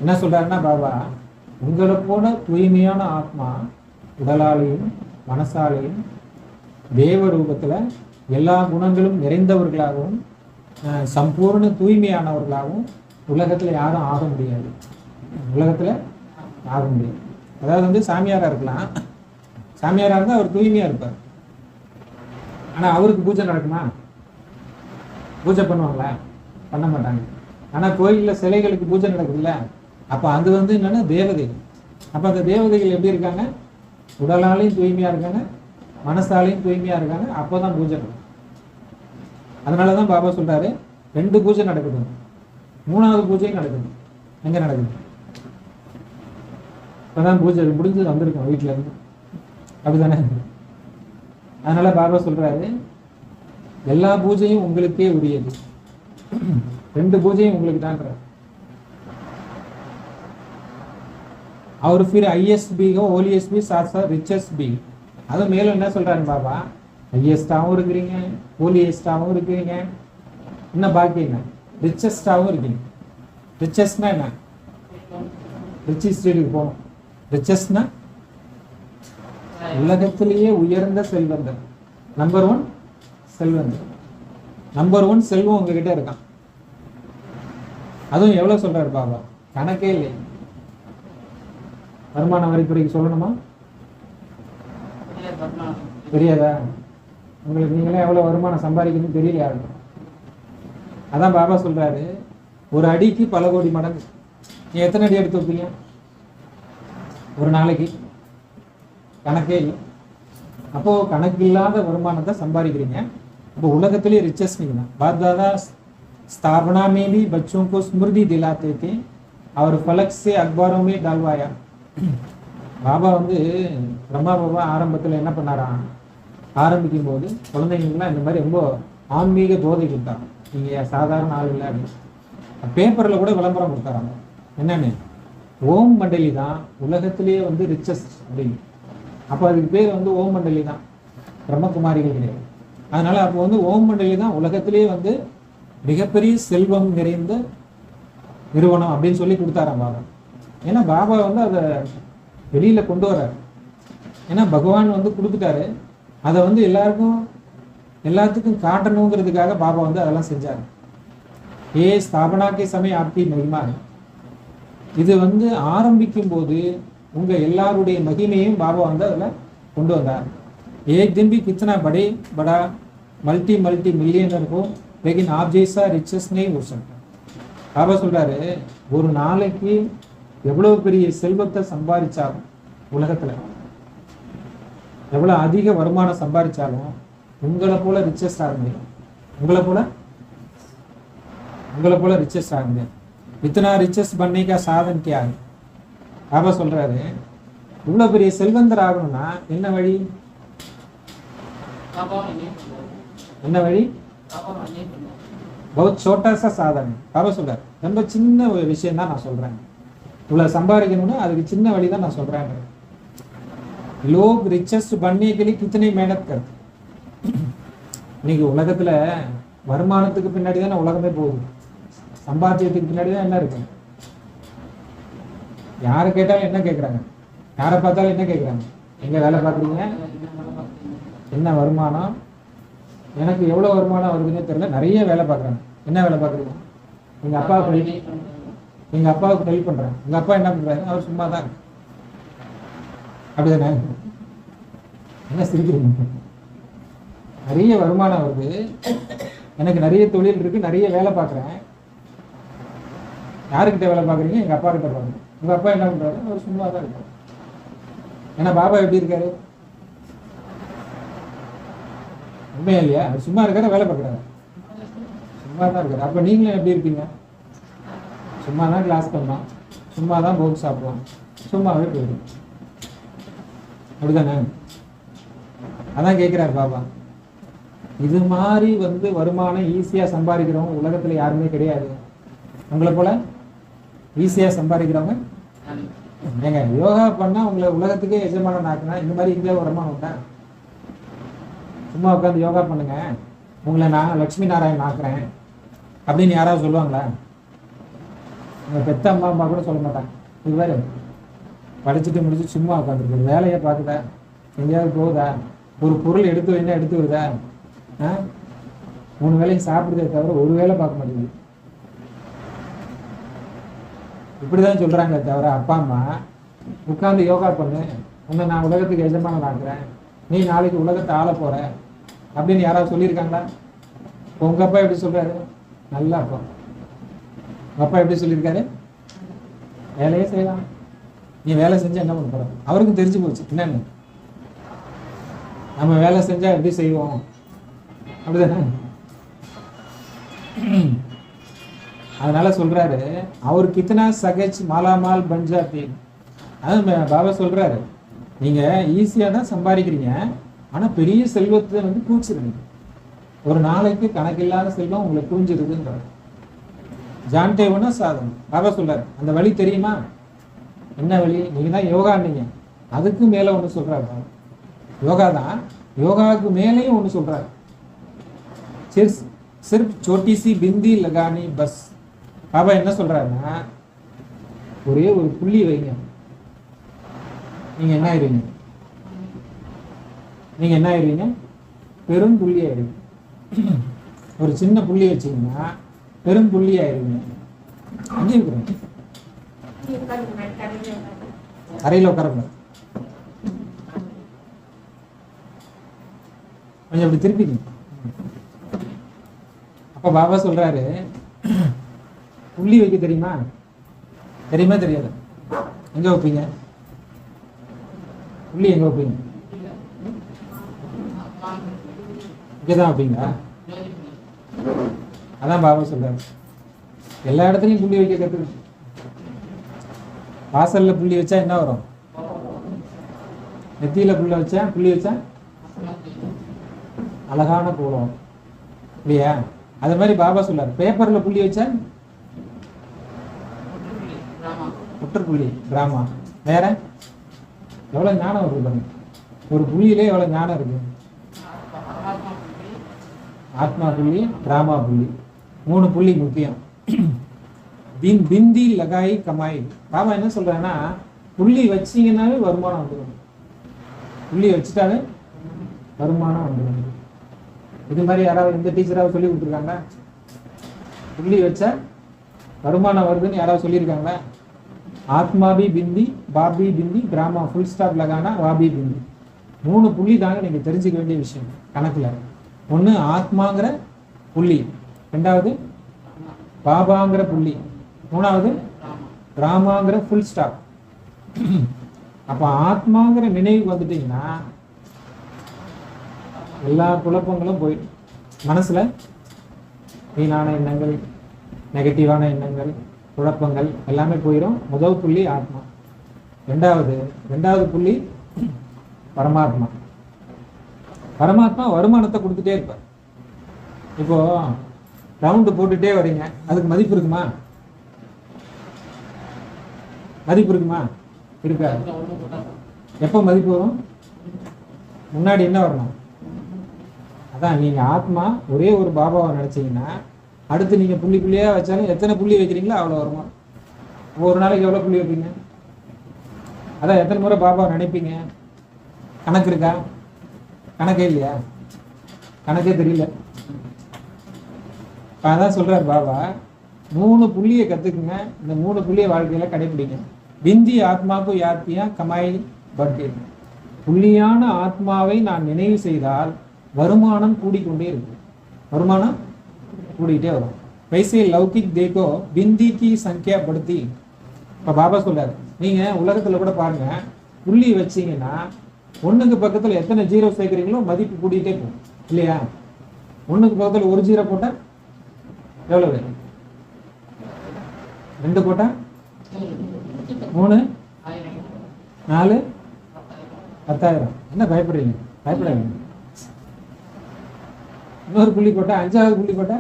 என்ன சொல்றாருன்னா பாபா, உங்களை போல தூய்மையான ஆத்மா உடலாலையும் மனசாலையும் தேவ ரூபத்துல எல்லா குணங்களும் நிறைந்தவர்களாகவும் சம்பூர்ண தூய்மையானவர்களாகவும் உலகத்துல யாரும் ஆக முடியாது. உலகத்துல ஆக முடியாது. அதாவது சாமியாரா இருக்கலாம், சாமியாரா இருந்தா அவர் தூய்மையா இருப்பார். ஆனா அவருக்கு பூஜை நடக்குமா? பூஜை பண்ணுவாங்களா? பண்ண மாட்டாங்க. ஆனா கோயில்ல சிலைகளுக்கு பூஜை நடக்குதுல்ல, அப்ப அது என்னன்னா தேவதைகள். அப்ப அந்த தேவதைகள் எப்படி இருக்காங்க? உடலாலையும் தூய்மையா இருக்காங்க, மனசாலையும் தூய்மையா இருக்காங்க. அப்போதான் பூஜை நடக்கும். அதனாலதான் பாபா சொல்றாரு, 2 பூஜை நடக்குது, 3வது பூஜையும் நடக்குது. எங்க நடக்குது? இப்பதான் பூஜை முடிஞ்சு வந்திருக்கோம் வீட்டுல இருந்து, அப்படிதானே? அதனால பாபா சொல்றாரு, எல்லா பூஜையும் உங்களுக்கே உரியது, 2 பூஜையும் உங்களுக்கு தான். அவர் फिर हाईएस्ट भी हो, होलीएस्ट भी, साथ साथ रिचेस्ट भी. அது மேலும் என்ன சொல்றாரு பாபா? ஹையஸ்டாகவும் இருக்கிறீங்க, ஹோலியஸ்டாகவும் இருக்கிறீங்க, என்ன பாக்கி என்ன? ரிச்சஸ்டாகவும் இருக்கீங்க. ரிச்சஸ்ட்னா என்ன? ரிச் ஸ்டேட்டுக்கு போகணும். ரிச்சஸ்ட்னா உலகத்திலேயே உயர்ந்த செல்வந்தர், நம்பர் 1 செல்வந்தர். நம்பர் 1 செல்வம் உங்ககிட்ட இருக்கான். அதுவும் எவ்வளவு சொல்றாரு பாபா? கணக்கே இல்லை. வருமான வரித்துறைக்கு சொல்லணுமா? தெரியாதா? உங்களுக்கு நீங்களே எவ்வளவு வருமானம் சம்பாதிக்கணும்னு தெரியலையா? அதான் பாபா சொல்றாரு, ஒரு அடிக்கு பல கோடி மடங்கு. நீ எத்தனை அடி எடுத்து வைப்பீங்க ஒரு நாளைக்கு? கணக்கே இல்லை. அப்போ கணக்கு இல்லாத வருமானத்தை சம்பாதிக்கிறீங்க. அப்போ உலகத்திலேயே ரிச்சஸ்ட் நீங்க தான். பாப் தாதா ஸ்தாபனா में भी बच्चों को स्मृति दिलाते थे और फलक से अखबारों में डालवाया. பாபா பிரம்மா பாபா ஆரம்பத்தில் என்ன பண்ணாராம்? ஆரம்பிக்கும் போது குழந்தைங்களுக்குலாம் இந்த மாதிரி ரொம்ப ஆன்மீக போதை கொடுத்தாங்க. நீங்க சாதாரண ஆள் இல்லை அப்படின்னு. பேப்பர்ல கூட விளம்பரம் கொடுத்தாராங்க. என்னன்னு? ஓம் மண்டலி தான் உலகத்திலேயே ரிச்சஸ்ட் அப்படின்னு. அப்போ அதுக்கு பேர் ஓம் மண்டலி தான், பிரம்மகுமாரிகள் கிடையாது. அதனால அப்போ ஓம் மண்டலி தான் உலகத்திலேயே மிகப்பெரிய செல்வம் நிறைந்த நிறுவனம் அப்படின்னு சொல்லி கொடுத்தாராம் பாபா. ஏன்னா பாபா அதை வெளியில கொண்டு வர்றாரு. ஏன்னா பகவான் கொடுத்துட்டாரு. அதை எல்லாத்துக்கும் காட்டணுங்கிறதுக்காக பாபா அதெல்லாம் செஞ்சாரு. ஏ ஸ்தாபனாக்கே சமயம் ஆப்தி மகிமா. இது ஆரம்பிக்கும் போது உங்க எல்லாருடைய மகிமையும் பாபா அதுல கொண்டு வந்தார். एक दिन भी कितना बड़े बड़ा मल्टी मल्टी मिलियनर को लेकिन आप जैसा रिचेस नहीं हो सकता. பாபா சொல்றாரு, ஒரு நாளைக்கு எவ்வளவு பெரிய செல்வத்தை சம்பாதிச்சாலும், உலகத்துல எவ்வளவு அதிக வருமானம் சம்பாதிச்சாலும் உங்களை போல ரிச்சஸ்ட் ஆக முடியும். உங்களை போல ரிச்சஸ்ட் ஆக முடியும். இத்தனா ரிச்சஸ்ட் பண்ணி का साधन क्या है? பாபா சொல்றாரு, இவ்வளவு பெரிய செல்வந்தர் ஆகணும்னா என்ன வழி? என்ன வழி? बहुत छोटा सा साधन. பாபா சொல்றாரு, ரொம்ப சின்ன ஒரு விஷயம் தான் நான் சொல்றேன். இவ்வளவு சம்பாதிக்கணும்னா அதுக்கு சின்ன வழி தான் நான் சொல்றேன். लोग रिचेस्ट बनने के लिए कितनी मेहनत करते. இன்னைக்கு உலகத்துல வருமானத்துக்கு பின்னாடி தான் உலகமே போகுது. சம்பாத்தியத்துக்கு பின்னாடி தான் என்ன இருக்கு? யாரை கேட்டாலும் என்ன கேட்குறாங்க? யாரை பார்த்தாலும் என்ன கேட்குறாங்க? எங்க வேலை பார்க்குறீங்க? என்ன வருமானம்? எனக்கு எவ்வளோ வருமானம் வருதுன்னே தெரியல. நிறைய வேலை பார்க்குறாங்க. என்ன வேலை பார்க்குறீங்க? எங்கள் அப்பாவுக்கு ஹெல்ப் பண்ணுறேன். எங்கள் அப்பா என்ன பண்ணுறாரு? அவர் சும்மா தான் இருக்கு. அப்படிதானே? என்ன சிரிக்கிறீங்க? நிறைய வருமானம் வருது, எனக்கு நிறைய தொழில் இருக்கு, நிறைய வேலை பார்க்குறேன். யாருக்கிட்ட வேலை பார்க்குறீங்க? எங்கள் அப்பா கிட்ட பார்க்குறேன். உங்கள் அப்பா என்ன பண்ணுறாரு? அவர் சும்மா தான் இருக்காரு. ஏன்னா பாபா எப்படி இருக்காரு? உண்மையா இல்லையா? அவர் சும்மா இருக்காரு, வேலை பார்க்குறாரு, சும்மா தான் இருக்காரு. அப்போ நீங்களும் எப்படி இருப்பீங்க? சும்மா தான் கிளாஸ் பண்ணலாம், சும்மா தான் போக் சாப்பிடுவோம், சும்மாவே போயிடும். அப்படிதானே? அதான் கேட்குறாரு பாபா. இது மாதிரி வருமானம் ஈஸியாக சம்பாதிக்கிறவங்க உலகத்தில் யாருமே கிடையாது. உங்களை போல ஈஸியாக சம்பாதிக்கிறவங்க ஏங்க, யோகா பண்ணால் உங்களை உலகத்துக்கே எஜமானம் ஆக்குனா இந்த மாதிரி இந்தியாவில் வருமானம் உண்டா? சும்மா உட்காந்து யோகா பண்ணுங்க, உங்களை நான் லட்சுமி நாராயணன் ஆக்குறேன் அப்படின்னு யாராவது சொல்லுவாங்களா? உங்கள் பெத்த அம்மா அம்மா கூட சொல்ல மாட்டாங்க. இது வேறு படிச்சுட்டு முடிச்சு சும்மா உட்காந்துருக்கு, வேலையை பார்க்குதா? எங்கேயாவது போகுதா? ஒரு பொருள் எடுத்து வைனா எடுத்து வருதா? 3 வேளையும் சாப்பிடுறதே தவிர ஒரு வேலை பார்க்க மாட்டேங்குது. இப்படிதான் சொல்றாங்க தவிர அப்பா அம்மா உட்காந்து யோகா பண்ணு, உன்னை நான் உலகத்துக்கு எஜமானன் ஆக்குறேன், நீ நாளைக்கு உலகத்தை ஆள போற அப்படின்னு யாராவது சொல்லியிருக்காங்களா? உங்க அப்பா எப்படி சொல்றாரு? நல்லா அப்பா. உங்க அப்பா எப்படி சொல்லியிருக்காரு? வேலையே செய்யலாம், நீ வேலை செஞ்சா என்ன பண்ண போற? அவருக்கும் தெரிஞ்சு போச்சு என்னன்னு. நம்ம வேலை செஞ்சா எப்படி செய்வோம், அப்படிதானே? அதனால சொல்றாரு, அவர் கித்தனா சகஜ் மாலாமால் பஞ்சாபி. அதான் பாபா சொல்றாரு, நீங்க ஈஸியா தான் சம்பாதிக்கிறீங்க, ஆனா பெரிய செல்வத்தை பூச்சிருங்க. ஒரு நாளைக்கு கணக்கில்லாத செல்வம் உங்களை பூஞ்சிருதுன்றாரு. ஜான்டேவனா சாதனம். பாபா சொல்றாரு, அந்த வழி தெரியுமா? என்ன வழி? நீங்க தான் யோகான்னீங்க, அதுக்கு மேல ஒண்ணு சொல்றாரு. யோகா தான், யோகாவுக்கு மேலேயும் ஒண்ணு சொல்றாரு. சிர்ஃப் छोटी सी बिंदी लगानी बस. பாபா என்ன சொல்றாருன்னா, ஒரே ஒரு புள்ளி வைங்க, நீங்க என்ன ஆயிருவீங்க? நீங்க என்ன ஆயிருவீங்க? பெரும் புள்ளி ஆயிருவீங்க. ஒரு சின்ன புள்ளி வச்சீங்கன்னா பெரும் புள்ளி ஆயிருவீங்க. அங்கே இருக்கிறேன், அறையில் உட்காரக்கூடாது, கொஞ்சம் அப்படி திருப்பிங்க. அப்ப பாபா சொல்றாரு, புள்ளி வைக்க தெரியுமா? தெரியுமா தெரியாது? எங்க வைப்பீங்க புள்ளி? எங்க வைப்பீங்க? இங்கதான் வைப்பீங்களா? அதான் பாபா சொல்றாரு, எல்லா இடத்துலையும் புள்ளி வைக்க கத்துக்கு. வாசல்ல புள்ளி வச்சா என்ன வரும்? நெத்தியில புள்ளி வச்சா அழகான கோலம் இல்லையா? அது மாதிரி பாபா சொல்றாரு, பேப்பர்ல புள்ளி வச்சா புள்ளி டிராமா. வேற எவ்வளவு ஞானம் வருது பாருங்க. ஒரு புள்ளியிலே எவ்வளவு ஞானம் இருக்கு. ஆத்மா புள்ளி, டிராமா புள்ளி, 3 புள்ளி முக்கியம். பிந்தி லகாய் கமாய். பாபா என்ன சொல்றாங்கன்னா, புள்ளி வச்சீங்கன்னாவே வருமானம் வந்துடும். புள்ளி வச்சுட்டாலே வருமானம் வந்துடும். இது மாதிரி யாராவது இந்த டீச்சராவது சொல்லி கொடுத்துருக்காங்களா? புள்ளி வச்சா வருமானம் வருதுன்னு யாராவது சொல்லியிருக்காங்களா? ஆத்மா பி பிந்தி, பாபி பிந்தி, டிராமா ஃபுல் ஸ்டாப் லகானா வாபி பிந்தி. 3 புள்ளி தாங்க நீங்கள் தெரிஞ்சுக்க வேண்டிய விஷயம் கணக்கில். ஒன்று ஆத்மாங்கிற புள்ளி, 2வது பாபாங்கிற புள்ளி, 3வது ராமாங்கிற ஃபுல் ஸ்டாப். அப்போ ஆத்மாங்கிற நினைவுக்கு வந்துட்டீங்கன்னா எல்லா குழப்பங்களும் போயிடும். மனசில் வீணான எண்ணங்கள், நெகட்டிவான எண்ணங்கள், குழப்பங்கள் எல்லாமே போயிடும். முதல் புள்ளி ஆத்மா, ரெண்டாவது புள்ளி பரமாத்மா. பரமாத்மா வருமானத்தை கொடுத்துட்டே இருப்பார். இப்போ ரவுண்டு போட்டுட்டே வரீங்க, அதுக்கு மதிப்பு இருக்குமா? மதிப்பு இருக்குமா? இருக்கா? எப்போ மதிப்பு வரும்? முன்னாடி என்ன வரணும்? அதான் நீங்க ஆத்மா ஒரே ஒரு பாபாவை நினைச்சீங்கன்னா அடுத்து நீங்க புள்ளி புள்ளியா வச்சாலும் எத்தனை புள்ளி வைக்கிறீங்களோ அவ்வளோ வருமா? ஒரு நாளைக்கு எவ்வளோ புள்ளி வைப்பீங்க? அதான் எத்தனை முறை பாபாவை நினைப்பீங்க? கணக்கு இருக்கா? கணக்கே இல்லையா? கணக்கே தெரியல. அதான் சொல்றாரு பாபா, 3 புள்ளியை கத்துக்குங்க, இந்த 3 புள்ளியை வாழ்க்கையில கடைபிடிங்க. பிந்தி ஆத்மாவுக்கு யாத்தியா கமாய் பட்டே, புள்ளியான ஆத்மாவை நான் நினைவு செய்தால் வருமானம் கூடிக்கொண்டே இருக்கு. வருமானம் கூடிக்கிட்டே வரும். வைசே லௌகிக் தேக்கோ பிந்தி கி சங்கியா படுத்தி. இப்போ பாபா சொல்றாரு, நீங்க உலகத்துல கூட பாருங்க, புள்ளி வச்சீங்கன்னா 1க்கு பக்கத்துல எத்தனை 0 சேர்க்குறீங்களோ மதிப்பு கூடிக்கிட்டே போகும் இல்லையா? 1க்கு பக்கத்துல 1 0 போட்டா எவ்வளவு? 2 போட்டா 3, 4, 10,000. என்ன பயப்படுறீங்க? பயப்படாதீங்க. இன்னொரு புள்ளி போட்டா 5வது புள்ளி போட்டா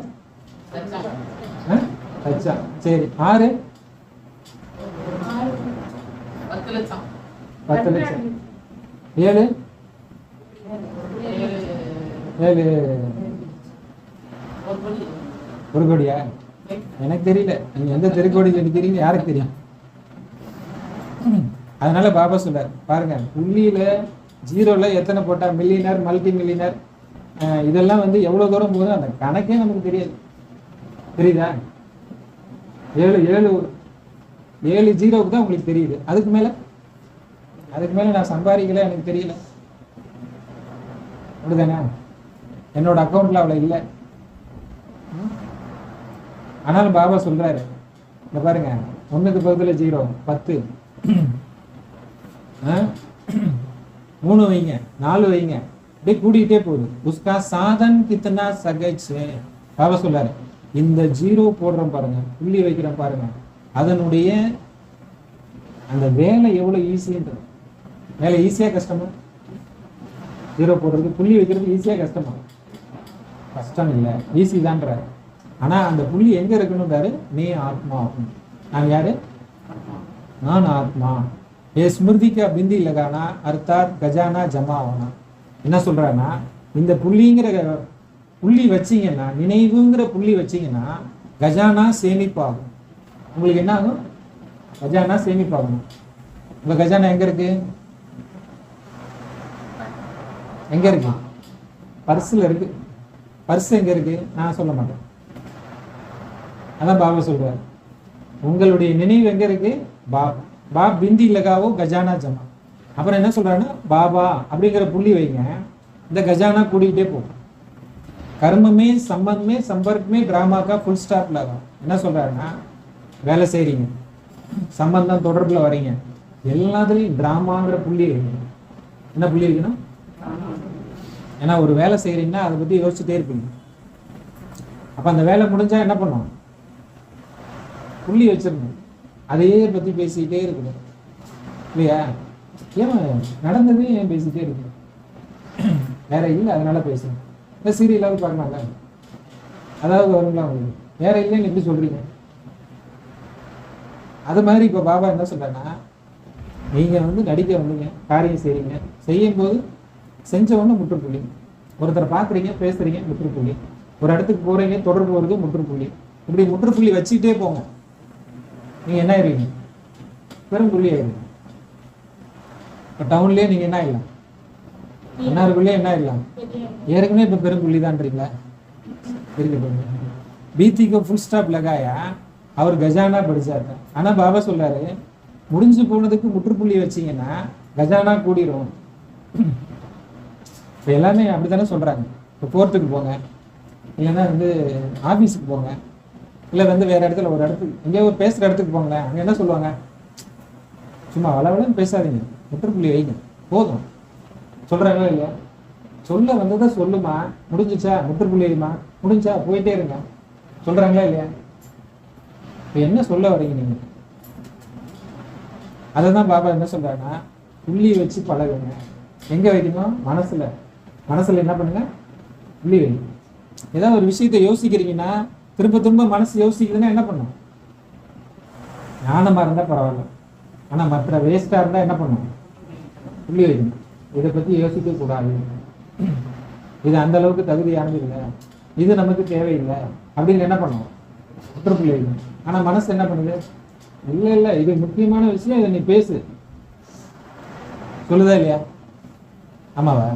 லட்சம். சரி, 6 10 லட்சம். 7 1 கோடியா? எனக்கு தெரியல. நீங்க எந்த தெருக்கோடியில் நிற்கிறீங்க யாருக்கு தெரியும்? அதனால பாபா சொல்றாரு பாருங்க, புள்ளியில 0ல எத்தனை போட்டா மில்லியனர், மல்டி மில்லியனர், இதெல்லாம் வந்து எவ்வளவு தூரம் போகுது அந்த கணக்கே நமக்கு தெரியாது. தெரியுதா? 7 0க்கு தான் உங்களுக்கு தெரியுது. அதுக்கு மேல நான் சம்பாதிக்கல, எனக்கு தெரியல. அப்படிதானே? என்னோட அக்கௌண்ட்ல அவ்வளவு இல்லை. ஆனாலும் பாபா சொல்றாரு, இந்த பாருங்க, 1க்கு பக்கத்துல 0, 10, 3 வைங்க, 4 வைங்க, அப்படியே கூடிக்கிட்டே போகுது. உஸ்கா சாதன் கித்தனா சகஜ். பாபா சொல்றாரு, இந்த 0 போடுறோம் பாருங்க, புள்ளி வைக்கிறோம் பாருங்க, அதனுடைய அந்த வேலை எவ்வளவு ஈஸின்றது. வேலை ஈஸியா கஷ்டமா? 0 போடுறது, புள்ளி வைக்கிறது ஈஸியா கஷ்டமா? கஷ்டம் இல்லை, ஈஸி தான்றாரு. ஆனா அந்த புள்ளி எங்க இருக்கணும்ன்றாரு, நீ ஆத்மா. நான் யாரு? நான் ஆத்மா. ஏ ஸ்மிருதிக்கு பிந்தி லகானா அர்த்தாத் கஜானா ஜமா ஆனா. என்ன சொல்றாருன்னா, இந்த புள்ளிங்கிற புள்ளி வச்சீங்கன்னா, நினைவுங்கிற புள்ளி வச்சீங்கன்னா கஜானா சேமிப்பாகும். உங்களுக்கு என்ன ஆகும்? கஜானா சேமிப்பாகணும். உங்க கஜானா எங்க இருக்கு? எங்க இருக்கு? பர்ஸ்ல இருக்கு. பர்ஸ் எங்க இருக்கு? நான் சொல்ல மாட்டேன். அதான் பாபா சொல்றாரு, உங்களுடைய நினைவு எங்க இருக்கு? பா பிந்தி லகாவோ கஜானா ஜமா. அப்புறம் என்ன சொல்றாருன்னா, பாபா அப்படிங்கிற புள்ளி வைங்க, இந்த கஜானா கூடிக்கிட்டே போகும். கர்மமே சம்பந்தமே சம்பர்க்கமே டிராமாக்கா ஃபுல் ஸ்டாப் லகம். என்ன சொல்றாருன்னா, வேலை செய்றீங்க, சம்பந்தம் தொடர்புல வரீங்க, எல்லாத்துலயும் டிராமாங்கிற புள்ளி வைங்க. என்ன புள்ளி வைக்கணும்? ஏன்னா ஒரு வேலை செய்யறீங்கன்னா அதை பத்தி யோசிச்சுட்டே இருப்பீங்க. அப்ப அந்த வேலை முடிஞ்சா என்ன பண்ணும்? புள்ளி வச்சிருந்தோம், அதையே பத்தி பேசிக்கிட்டே இருக்கணும் இல்லையா? ஏன் நடந்ததே ஏன் பேசிட்டே இருக்கு? வேற இல்லை, அதனால பேசுறேன். இந்த சீரியலாவது பார்க்கலாங்க, அதாவது வருங்களா உங்களுக்கு? வேற இல்லைன்னு எப்படி சொல்றீங்க? அது மாதிரி இப்போ பாபா என்ன சொல்றேன்னா, நீங்க வந்து நடிக்க வந்தீங்க, காரியம் செய்றீங்க, செய்யும் போது செஞ்ச உடனே முற்றுப்புள்ளி. ஒருத்தரை பார்க்குறீங்க, பேசுறீங்க, முற்றுப்புள்ளி. ஒரு இடத்துக்கு போறீங்க, தொடர்பு வருது, முற்றுப்புள்ளி. இப்படி முற்றுப்புள்ளி வச்சுக்கிட்டே போங்க. நீங்க என்ன ஆயிருவீங்க? பெரும் புள்ளி ஆயிருவீங்க. இப்போ டவுன்லயே நீங்க என்ன ஆயிடலாம்? என்னாருக்குள்ளே என்ன ஆயிடலாம்? ஏற்கனவே இப்போ பெரும் புள்ளி தான்றீங்களா? பீத்திக்கு ஃபுல் ஸ்டாப் லகாயா அவர் கஜானா படிச்சாரு. ஆனா பாபா சொல்றாரு, முடிஞ்சு போனதுக்கு முற்றுப்புள்ளி வச்சீங்கன்னா கஜானா கூடிரும். இப்போ எல்லாமே அப்படி தானே சொல்கிறாங்க. இப்போ கோர்ட்டுக்கு போங்க, இல்லைன்னா வந்து ஆஃபீஸுக்கு போங்க, இல்லை வந்து வேறு இடத்துல ஒரு இடத்துக்கு எங்கேயோ ஒரு பேசுகிற இடத்துக்கு போங்களேன். அங்கே என்ன சொல்லுவாங்க? சும்மா வளவளன்னு பேசாதீங்க, முற்றுப்புள்ளி வைங்க, போதும். சொல்கிறாங்களா இல்லையா? சொல்ல வந்ததை சொல்லுமா, முடிஞ்சிச்சா முற்றுப்புள்ளி வைமா, முடிஞ்சா போயிட்டே இருங்க, சொல்கிறாங்களா இல்லையா? இப்போ என்ன சொல்ல வரீங்க நீங்கள்? அதை தான் பாபா என்ன சொல்கிறாங்கன்னா, புள்ளி வச்சு பழகுங்க. எங்கே வைக்கணும்? மனசில். மனசில் என்ன பண்ணுங்க? புள்ளி வைங்க. ஏதாவது ஒரு விஷயத்தை யோசிக்கிறீங்கன்னா திரும்ப திரும்ப மனசு யோசிக்குதுன்னா என்ன பண்ணும்? ஞானமாக இருந்தால் பரவாயில்ல, ஆனால் மற்ற வேஸ்ட்டாக இருந்தால் என்ன பண்ணும்? புள்ளி வைக்கணும். இதை பற்றி யோசிக்க கூடாது, இது அந்த அளவுக்கு தகுதியானது இல்லை, இது நமக்கு தேவையில்லை அப்படின்னு என்ன பண்ணும்? முற்றுப்புள்ளி வைக்கணும். ஆனால் மனசு என்ன பண்ணுது? இல்லை இல்லை, இது முக்கியமான விஷயம், இதை நீ பேசு, சொல்லுதா இல்லையா? ஆமாவா?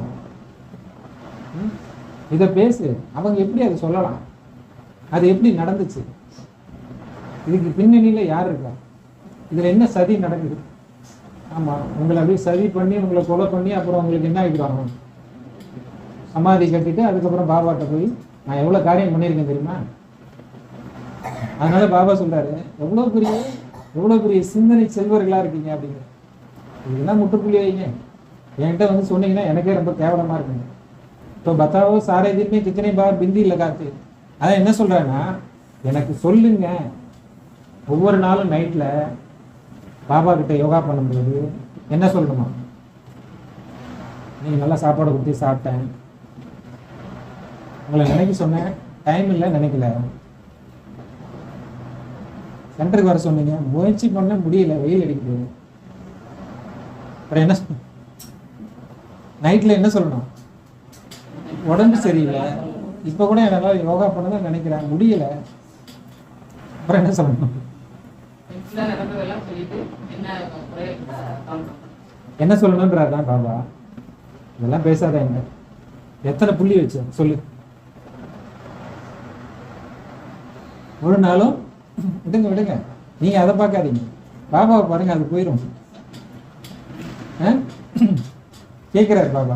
இதை பேசு. அவங்க எப்படி அதை சொல்லலாம்? அது எப்படி நடந்துச்சு? இதுக்கு பின்னணியில் யார் இருக்கா? இதில் என்ன சதி நடக்குது? ஆமாம், உங்களை அப்படியே சதி பண்ணி உங்களை கொலை பண்ணி அப்புறம் உங்களுக்கு என்ன ஆகிடுவாங்க? சமாதி கட்டிட்டு அதுக்கப்புறம் பாபாட்ட போய் நான் எவ்வளோ காரியம் பண்ணியிருக்கேன் தெரியுமா? அதனால பாபா சொல்றாரு, எவ்வளோ பெரிய சிந்தனை செல்வர்களாக இருக்கீங்க அப்படிங்கிற. இதெல்லாம் முற்றுப்புள்ளி வைங்க. என்கிட்ட வந்து சொன்னீங்கன்னா எனக்கே ரொம்ப கேவலமாக இருக்குங்க. இப்போ பத்தாவோ சாரே தினமே கித்தனை பார் பிந்தி லகாத்து. அதான் என்ன சொல்கிறேன்னா, எனக்கு சொல்லுங்க, ஒவ்வொரு நாளும் நைட்டில் பாபா கிட்ட யோகா பண்ணும்போது என்ன சொல்லணுமா? நீங்கள் நல்லா சாப்பாடு கொடுத்து சாப்பிட்டேன், உங்களை நினைக்க சொன்னேன், டைம் இல்லை நினைக்கல. சென்டருக்கு வர சொன்னீங்க, முயற்சி பண்ண முடியல, வெயில் அடிக்குது. அப்புறம் என்ன நைட்டில் என்ன சொல்லணும்? உடம்பு சரியில்லை, இப்போ கூட என்னால் யோகா பண்ணதான் நினைக்கிறேன், முடியல. அப்புறம் என்ன சொல்லணும்? என்ன சொல்லணுன்றாருதான் பாபா. இதெல்லாம் பேசாத. என்ன எத்தனை புள்ளி வச்ச சொல்லு. ஒரு நாளும் விடுங்க விடுங்க, நீங்க அதை பார்க்காதீங்க, பாபாவை பாருங்க, அது போயிடும். கேட்கிறாரு பாபா,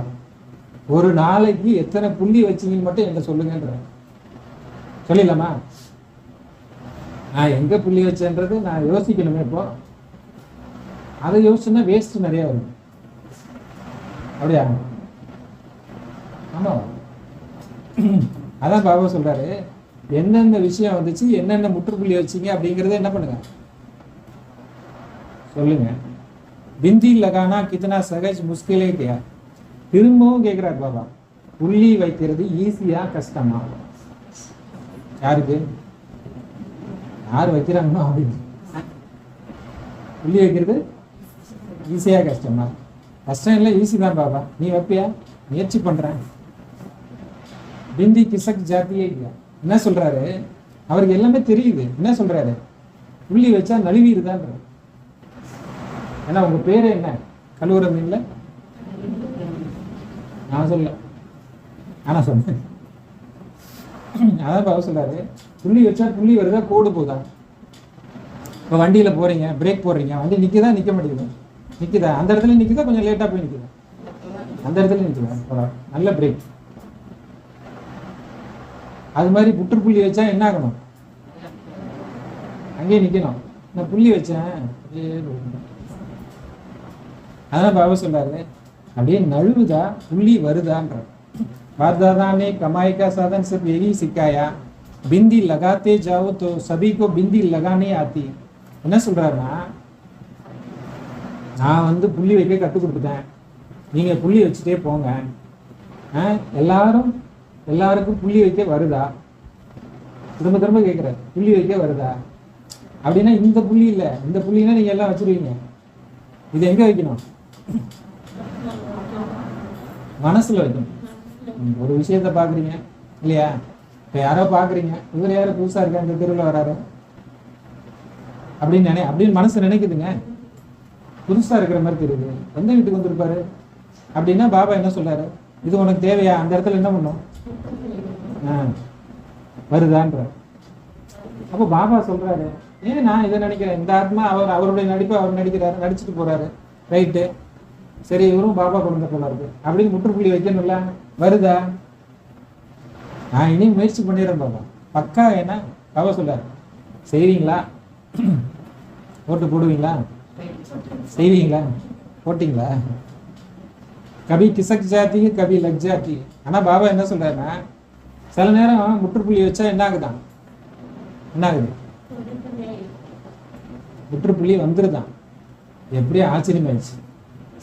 ஒரு நாளைக்கு எத்தனை புள்ளி வச்சீங்கன்னு மட்டும் என்கிட்ட சொல்லுங்கன்ற. சொல்லிடலாமா? நான் எங்க புள்ளி வச்சேன்றது நான் யோசிக்கணுமே. இப்போ அதை யோசிச்சுன்னா வேஸ்ட் நிறைய வரும். அப்படியா? ஆமா. அதான் பாபா சொல்றாரு, என்னென்ன விஷயம் வந்துச்சு, என்னென்ன முற்றுப்புள்ளி வச்சிங்க அப்படிங்கிறத என்ன பண்ணுங்க, சொல்லுங்க. பிந்தி லகானா கித்தனா சகஜ் முஸ்கிலே கியா. திரும்பவும் கேட்கிறார் பாபா, புள்ளி வைக்கிறது ஈஸியா கஷ்டமா? யாருக்கு? யார் வைக்கிறாங்களோ அப்படின்னு. புள்ளி வைக்கிறது ஈஸியா கஷ்டமா? கஷ்டம் இல்லை, ஈஸி தான் பாபா. நீ வைப்பியா? முயற்சி பண்றேன். பிந்தி கிசக் ஜாத்தியே இல்லையா? என்ன சொல்றாரு? அவருக்கு எல்லாமே தெரியுது. என்ன சொல்றாரு? புள்ளி வச்சா நழுவிடுதான். ஏன்னா உங்க பேரு என்ன? கழுவுற மீன்ல நான் சொல்ல, ஆனா சொன்னேன். அதான் பாபா சொல்றாரு, புள்ளி வச்சா புள்ளி வருதா கோடு போதா? இப்போ வண்டியில போறீங்க, பிரேக் போடுறீங்க, வண்டி நிற்குதா நிற்க மாட்டேங்குது? நிற்குதா? அந்த இடத்துல நிற்குதா, கொஞ்சம் லேட்டா போய் நிற்குதா? அந்த இடத்துல நிற்குதா? நல்ல பிரேக். அது மாதிரி புற்றுப்புள்ளி வச்சா என்ன ஆகணும்? அங்கேயே நிற்கணும். நான் புள்ளி வச்சேன். அதான் பாபா சொல்றாரு, அப்படியே நழுவுதா புள்ளி வருதான்ற. वारदाने कमाई का साधन सिर्फ यही सिखाया, बिंदी लगाते जाओ तो सभी को बिंदी लगाने आती. என்ன சொல்றாருன்னா, நான் வந்து புள்ளி வைக்க கற்றுக் கொடுத்துட்டேன், நீங்க புள்ளி வச்சுட்டே போங்க. எல்லாருக்கும் புள்ளி வைக்க வருதா? திரும்ப திரும்ப கேட்குற, புள்ளி வைக்க வருதா அப்படின்னா இந்த புள்ளி இல்லை, இந்த புள்ளினா நீங்க எல்லாம் வச்சிருவீங்க. இது எங்க வைக்கணும்? மனசுல வைக்கணும். ஒரு விஷயத்த பாக்குறீங்க இல்லையா? இப்ப யாரோ பாக்குறீங்க, இவர் யாரோ புதுசா இருக்கா, இந்த தெருவில் வராரு அப்படின்னு மனசு நினைக்குதுங்க. புதுசா இருக்கிற மாதிரி தெரியுது, எந்த வீட்டுக்கு வந்திருப்பாரு அப்படின்னா பாபா என்ன சொல்றாரு, இது உனக்கு தேவையா? அந்த இடத்துல என்ன பண்ணும்? வருதான்ற. அப்போ பாபா சொல்றாரு, ஏன் நான் இதை நினைக்கிறேன், இந்த ஆத்மா அவருடைய நடிப்பை அவர் நடிக்கிறாரு, நடிச்சுட்டு போறாரு, ரைட்டு. சரி இவரும் பாபா குழந்தை போல இருக்கு அப்படின்னு முற்றுப்புள்ளி வைக்கணும்ல. வருதா? நான் இனி முயற்சி பண்ணிடுறேன் பாபா, பக்கா. என்ன பாபா சொல்றாரு, செய்வீங்களா? ஓட்டு போடுவீங்களா? செய்வீங்களா? போட்டிங்களா? கபி கிசக் ஜாத்தி கபி லக் ஜாத்தி. ஆனா பாபா என்ன சொல்றாருன்னா, சில நேரம் முற்றுப்புள்ளி வச்சா என்ன ஆகுதான்? என்ன ஆகுது? முற்றுப்புள்ளி வந்துருதான். எப்படியே ஆச்சரியமாயிடுச்சு.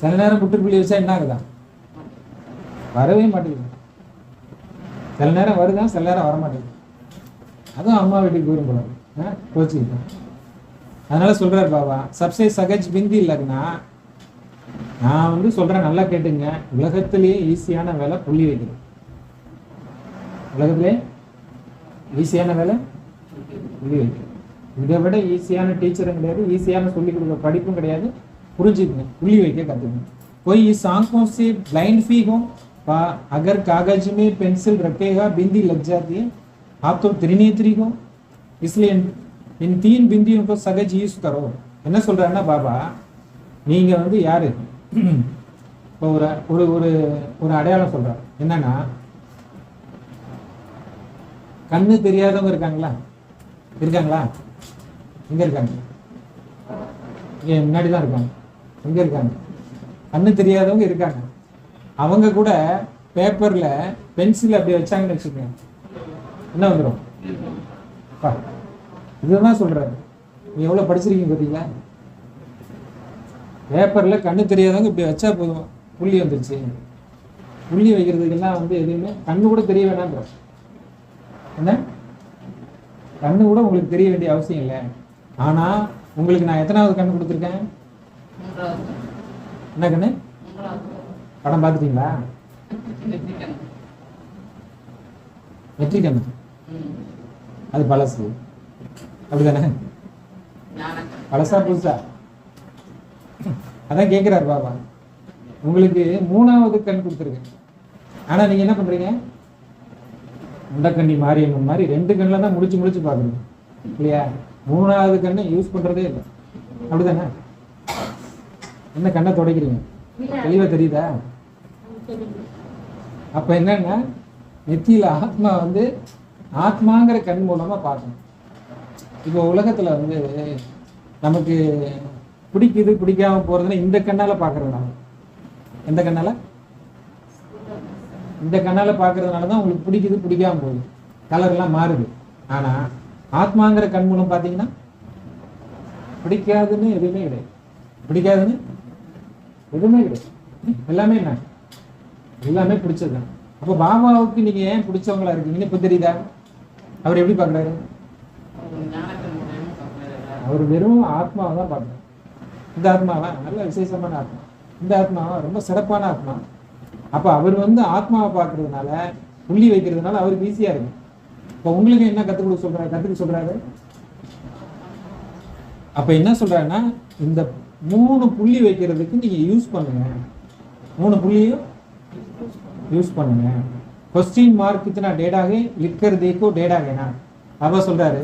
சில நேரம் முற்றுப்புள்ளி வச்சா என்ன ஆகுதான்? வரவே மாட்டேங்குது. சில நேரம் வருதான், சில நேரம் வரமாட்டேங்குது. அதுவும் அம்மா வீட்டுக்கு போயிடும் போல கோச்சிக்கிட்டேன். அதனால சொல்றாரு பாபா, சப்சே சகஜ் பிந்தி இல்லைன்னா, நான் வந்து சொல்றேன், நல்லா கேட்டுங்க, உலகத்திலேயே ஈஸியான வேலை புள்ளி வைக்கிறது. உலகத்திலே ஈஸியான வேலை புள்ளி வைக்கிறது. இதை விட ஈஸியான டீச்சரும் கிடையாது, ஈஸியான சொல்லிக் கொடுக்குற படிப்பும் கிடையாது. புரிஞ்சுக்குங்க, புள்ளி வைக்க கற்றுக்கணும். कोई इस आंखों से ब्लाइंड फी हो, अगर कागज में पेंसिल रखेगा बिंदी लग जाती है, आप तो त्रिनेत्री हो, इसलिए इन 3 बिंदियों को सगज यूज करो. என்ன சொல்றாருன்னா பாபா, நீங்க வந்து யாரு, இப்போ ஒரு ஒரு ஒரு அடையாளம் சொல்றாரு. என்னன்னா, கண்ணு தெரியாதவங்க இருக்காங்களா? இருக்காங்களா? எங்க இருக்காங்க? இங்க முன்னாடி தான் இருக்காங்க. எங்க இருக்காங்க? கண்ணு தெரியாதவங்க இருக்காங்க. அவங்க கூட பேப்பர்ல பென்சில் அப்படி வச்சாங்கன்னு வச்சுக்கோங்க, என்ன வந்துடும்? இதுதான் சொல்றாரு. நீ எவ்வளவு படிச்சிருக்கீங்க பார்த்தீங்களா? பேப்பர்ல கண்ணு தெரியாதவங்க இப்படி வச்சா போதும், புள்ளி வந்துருச்சு. புள்ளி வைக்கிறதுக்கெல்லாம் வந்து எதுவுமே கண்ணு கூட தெரிய வேணான்ற. என்ன, கண்ணு கூட உங்களுக்கு தெரிய வேண்டிய அவசியம் இல்லை. ஆனா உங்களுக்கு நான் எத்தனாவது கண்ணு கொடுத்துருக்கேன்? என்ன கண்ணு? படம் பார்த்துட்டீங்களா? வெற்றி கண்ணு. அது பழசு, அப்படிதானே? பழசா புதுசா? அதான் கேட்கிறாரு பாபா, உங்களுக்கு 3வது கண் கொடுத்துருக்கேன். ஆனா நீங்க என்ன பண்றீங்க? முண்டக்கண்ணி மாரியம்மன் மாதிரி 2 கண்ணில் தான் முடிச்சு முடிச்சு பாக்குறீங்க இல்லையா? 3வது கண்ணை யூஸ் பண்றதே இல்லை, அப்படிதானே? என்ன கண்ணை துடைக்கிறீங்க? தெளிவா தெரியுதா? அப்ப என்னன்னா, நெத்தியில ஆத்மா வந்து ஆத்மாங்கிற கண் மூலமா பார்க்கணும். இப்போ உலகத்துல வந்து நமக்கு பிடிக்குது பிடிக்காம போறதுன்னா இந்த கண்ணால பாக்குறதுனால. எந்த கண்ணால? இந்த கண்ணால பாக்குறதுனாலதான் உங்களுக்கு பிடிக்குது பிடிக்காம போகுது, கலர் எல்லாம் மாறுது. ஆனா ஆத்மாங்கிற கண் மூலம் பாத்தீங்கன்னா பிடிக்காதுன்னு எதுவுமே கிடையாது. பிடிக்காதுன்னு எதுவுமே கிடையாது. எல்லாமே என்ன? எல்லாமே பிடிச்சதுதான். அப்போ பாபாவுக்கு நீங்க ஏன் பிடிச்சவங்களா இருக்கீங்கன்னு இப்ப தெரியுதா? அவர் எப்படி பாக்குறாரு? அவர் வெறும் ஆத்மாவை தான் பார்க்கறாரு. இந்த ஆத்மாவா நல்ல விசேஷமான ஆத்மா, இந்த ஆத்மாவா ரொம்ப சிறப்பான ஆத்மா. அப்ப அவர் வந்து ஆத்மாவை பார்க்கறதுனால, புள்ளி வைக்கிறதுனால அவருக்கு ஈஸியா இருக்கு. இப்ப உங்களுக்கு என்ன கத்துக்க சொல்றாரு? அப்ப என்ன சொல்றாருன்னா, இந்த 3 புள்ளி வைக்கிறதுக்கு நீங்க யூஸ் பண்ணுங்க. 3 புள்ளியும் யூஸ் பண்ணுங்க. क्वेश्चन मार्क कितना डेढ़ा है लिख कर देखो डेढ़ा है ना. பாபா சொல்றாரு,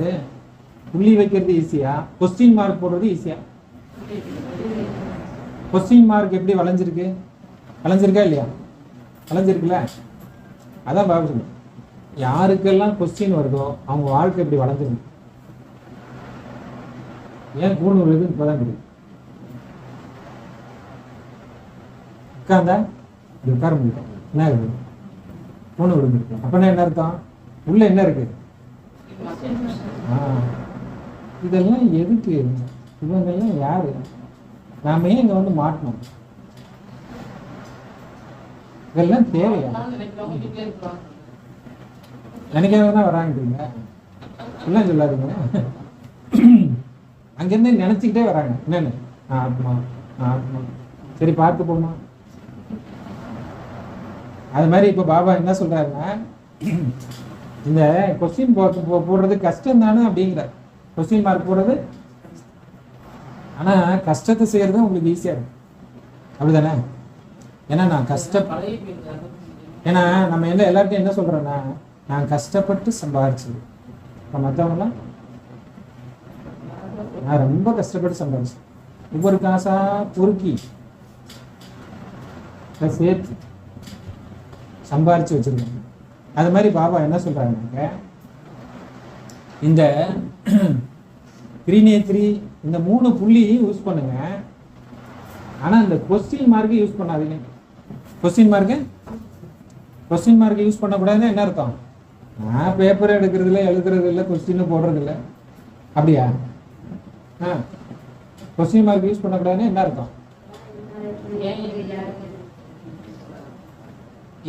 புள்ளி வைக்கிறது ஈஸியா, क्वेश्चन मार्क போடுறது ஈஸியா? क्वेश्चन मार्क எப்படி வளைஞ்சிருக்கு? வளைஞ்சிருக்கா இல்லையா? வளைஞ்சிருக்குல்ல. அதான் பாபா சொல்றாரு, யாருக்கெல்லாம் क्वेश्चन வருதோ அவங்க வாழ்க்கை எப்படி வளைஞ்சிருக்கு. ஏன் கூணு வருது இப்பதான் தெரியும். உட்கார்ந்தா இப்படி உட்கார முடியும். என்ன இருக்குது? கூணு விழுந்துருக்கு. அப்படின்னா என்ன அர்த்தம்? உள்ள என்ன இருக்கு? இதெல்லாம் எதுக்கு? இவங்கெல்லாம் யாரு? நாம ஏன் இங்க வந்து மாட்டணும்? இதெல்லாம் தேவையா? நினைக்காதான் வராங்க. எல்லாம் சொல்லாதீங்க. அங்கிருந்து நினைச்சுக்கிட்டே வராங்க. என்னன்னு? ஆத்மா ஆத்மா. சரி பார்த்து போமா. அது மாதிரி இப்ப பாபா என்ன சொல்றாருன்னா, இந்த கொஸ்டின் போடுறது கஷ்டம் தானே அப்படிங்கிற. கொஸ்டின் மார்க் போடுறது, ஆனா கஷ்டத்தை செய்யறது உங்களுக்கு ஈஸியா இருக்கு, அப்படிதானே? ஏன்னா நான் ஏன்னா நம்ம எல்லார்ட்டையும் என்ன சொல்றோம்னா, நான் கஷ்டப்பட்டு சம்பாதிச்சது. இப்ப மற்றவங்களாம் நான் ரொம்ப கஷ்டப்பட்டு சம்பாதிச்சேன். ஒவ்வொரு காசா பொறுக்கி சேர்த்து சம்பாரிச்சு வச்சிருக்காங்க. அது மாதிரி பாபா என்ன சொல்றாங்க, இந்த திரிநேத்ரி இந்த 3 புள்ளியும் யூஸ் பண்ணுங்க, ஆனா இந்த கொஸ்டின் மார்க்கை யூஸ் பண்ணாதீங்க. கொஸ்டின் மார்க்கை யூஸ் பண்ணக்கூடாதுன்னா என்ன அர்த்தம்? நான் பேப்பர் எடுக்கிறது இல்லை, எழுதுறது இல்லை, கொஸ்டின் போடுறது இல்லை, அப்படியா? கொஸ்டின் மார்க் யூஸ் பண்ணக்கூடாதுன்னா என்ன அர்த்தம்?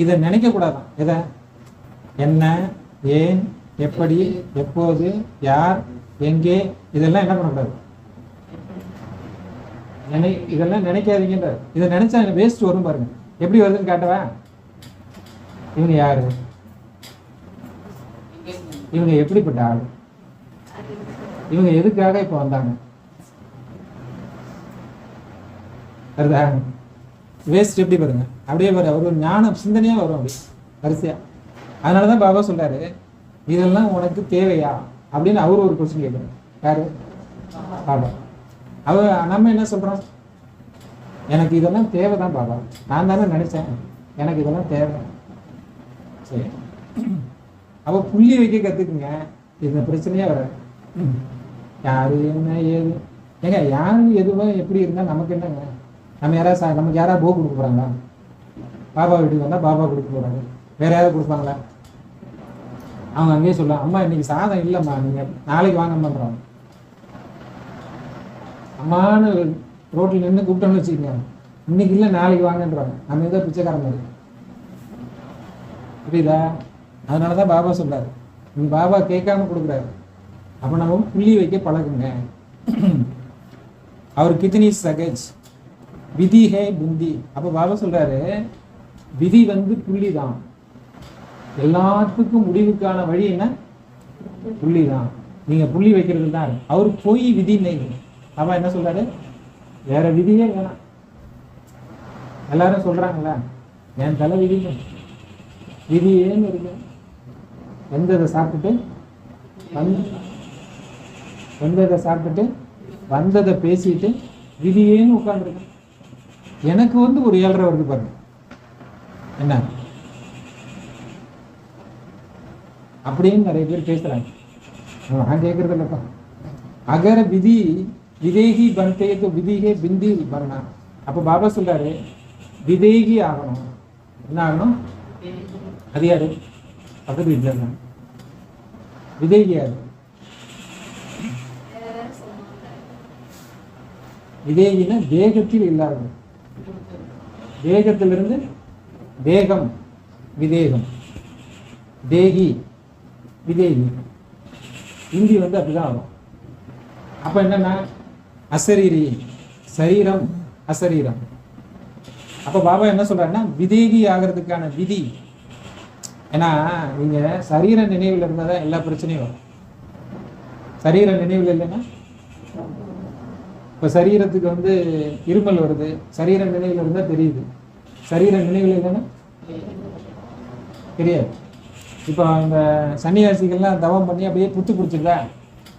இதை நினைக்க கூடாதான். எதை? என்ன, ஏன், எப்படி, எப்போது, யார், எங்கே, இதெல்லாம் என்ன பண்ணக்கூடாது? இதெல்லாம் நினைக்காதீங்கன்ற. இதை நினைச்சா வேஸ்ட் வரும் பாருங்க. எப்படி வருதுன்னு காட்டவா? இவங்க யாரு, இவங்க எப்படிப்பட்ட ஆள், இவங்க எதுக்காக இப்ப வந்தாங்க, வேஸ்ட் எப்படி பாருங்க. அப்படியே ஒரு ஞான சிந்தனையா வரும் அப்படி வரிசையா. அதனாலதான் பாபா சொல்றாரு, இதெல்லாம் உனக்கு தேவையா அப்படின்னு அவரு ஒரு கொஸ்டின் கேட்கிறார். யாரு? பாபா. நம்ம என்ன சொல்றோம்? எனக்கு இதெல்லாம் தேவைதான் பாபா, நான் தானே நினைச்சேன் எனக்கு இதெல்லாம் தேவை. சரி, அவ புள்ளி வைக்க கத்துக்குங்க, இந்த பிரச்சனையே வர. யாரு என்ன ஏது ஏங்க, யாரு எதுவோ எப்படி இருந்தா நமக்கு என்னங்க? நமக்கு யாராவது போக கொடுக்க போறாங்களா? பாபா வீட்டுக்கு வந்தா பாபா கொடுக்க போறாங்க, வேற யாராவது கொடுப்பாங்களா? அவங்க அங்கேயே சொல்லலாம், அம்மா இன்னைக்கு சாதம் இல்லைம்மா, நீங்க நாளைக்கு வாங்க பண்றாங்க. அம்மானு ரோட்டில் நின்று கூப்பிட்டோன்னு வச்சுக்கோங்க, இன்னைக்கு இல்லை நாளைக்கு வாங்கன்றாங்க. நம்ம ஏதோ பிச்சைக்காரன் மாதிரி, புரியுதா? அதனாலதான் பாபா சொல்றாரு, நீங்க பாபா கேட்காம கொடுக்குறாரு. அப்ப நம்ம புள்ளி வைக்க பழகுங்க. அவர் கித்தனி சகஜ் விதி ஹே புந்தி. அப்ப பாபா சொல்றாரு, விதி புள்ளி தான், எல்லாத்துக்கும் முடிவுக்கான வழி என்ன? புள்ளி தான். நீங்க புள்ளி வைக்கிறது தான். அவர் போய் விதி இல்லை. பாபா என்ன சொல்றாரு? வேற விதியே வேணாம். எல்லாரும் சொல்றாங்களா, என் தலை விதி விதி ஏன்னு இருக்கு. வந்ததை சாப்பிட்டுட்டு வந்ததை பேசிட்டு விதியேன்னு உட்காந்துருக்கேன். எனக்கு ஒரு 7:30 வருது பாருங்க. என்ன அப்படின்னு நிறைய பேர் பேசுறாங்க. நான் கேட்கறது இல்லப்பா. அகர விதி விதேகி பன்தே தோ விதிகே பிந்தி பண்ணா. அப்ப பாபா சொல்றாரு, விதேகி ஆகணும். என்ன ஆகணும்? அது யாரு? பக்கத்து வீட்டுல விதேகி யாரு? விதேகினா தேகத்தில் இல்லாதது. தேகத்திலிருந்து தேகம், விதேகம், தேகி, விதேகி. ஹிந்தி அப்படிதான் வரும். அப்ப என்னன்னா அசரீரி, சரீரம் அசரீரம். அப்ப பாபா என்ன சொல்றாருன்னா, விதேகி ஆகிறதுக்கான விதி. ஏன்னா நீங்க சரீர நினைவில் இருந்தாதான் எல்லா பிரச்சனையும் வரும். சரீர நினைவில் இல்லைன்னா, இப்ப சரீரத்துக்கு இருமல் வருது, சரீர நினைவில் இருந்தா தெரியுது. சரீர நினைவில் இல்லைன்னா தெரியாது. இப்போ இந்த சன்னியாசிகள்லாம் தவம் பண்ணி அப்படியே புத்து பிடிச்சிருக்கா,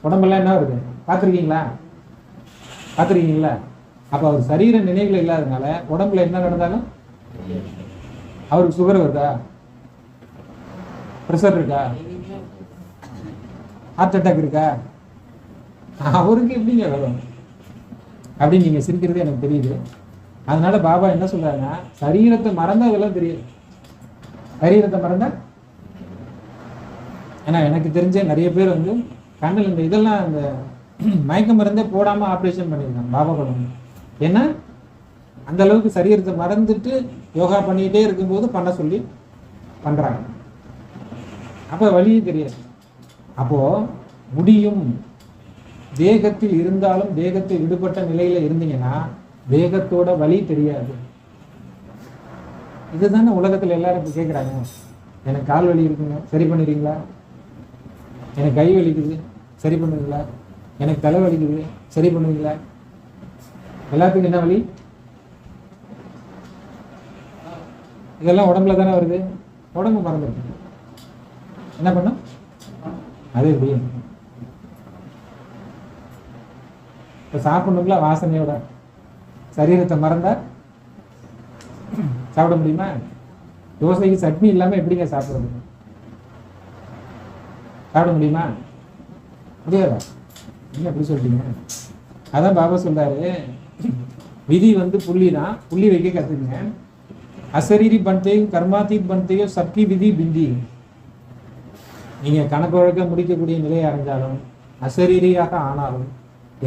உடம்பெல்லாம் என்ன வருது பார்த்துருக்கீங்களா? அப்போ அவர் சரீர நினைவில் இல்லாதனால உடம்புல என்ன நடந்தாலும் அவருக்கு சுகர் வருதா, ப்ரெஷர் இருக்கா, ஹார்ட் அட்டாக் இருக்கா? அவருக்கு எப்படிங்க வரும் அப்படின்னு நீங்க சிரிக்கிறது எனக்கு தெரியுது. அதனால பாபா என்ன சொல்றாருன்னா, சரீரத்தை மறந்தா இதெல்லாம் தெரியுது. சரீரத்தை மறந்தா, ஏன்னா எனக்கு தெரிஞ்ச நிறைய பேர் கண்ணில் இந்த இதெல்லாம் இந்த மயக்க மருந்தே போடாம ஆப்ரேஷன் பண்ணியிருக்காங்க பாபா படம். ஏன்னா அந்த அளவுக்கு சரீரத்தை மறந்துட்டு யோகா பண்ணிக்கிட்டே இருக்கும்போது பண்ண சொல்லி பண்றாங்க. அப்ப வழியே தெரியாது. அப்போ முடியும். தேகத்தில் இருந்தாலும் தேகத்தை விடுபட்ட நிலையில இருந்தீங்கன்னா தேகத்தோட வலி தெரியாது. இதுதானே உலகத்துல எல்லாரும் இப்ப கேட்குறாங்க. எனக்கு கால் வலி இருக்குங்க, சரி பண்ணிடுறீங்களா? எனக்கு கை வலிக்குது, சரி பண்ணுவீங்களா? எனக்கு தலை வலிக்குது, சரி பண்ணுவீங்களா? எல்லாத்துக்கும் என்ன வலி? இதெல்லாம் உடம்புல தானே வருது. உடம்பு மறந்துருக்கு, என்ன பண்ணும்? அது எப்படி? இப்போ சாப்பிடணுங்களா வாசனையோட, சரீரத்தை மறந்தா சாப்பிட முடியுமா? தோசைக்கு சட்னி இல்லாமல் எப்படிங்க சாப்பிட்றது? சாப்பிட முடியுமா? முடியாதா? நீங்க எப்படி சொல்றீங்க? அதான் பாபா சொல்றாரு, விதி வந்து புள்ளி தான், புள்ளி வைக்க கற்றுக்குங்க. அசரீரி பண்டையும் கர்மாத்தீத் பண்டையும் சப்கி விதி பிந்தி. நீங்கள் கணக்கு வழக்க முடிக்கக்கூடிய நிலையை அடைஞ்சாலும் அசரீரியாக ஆனாலும்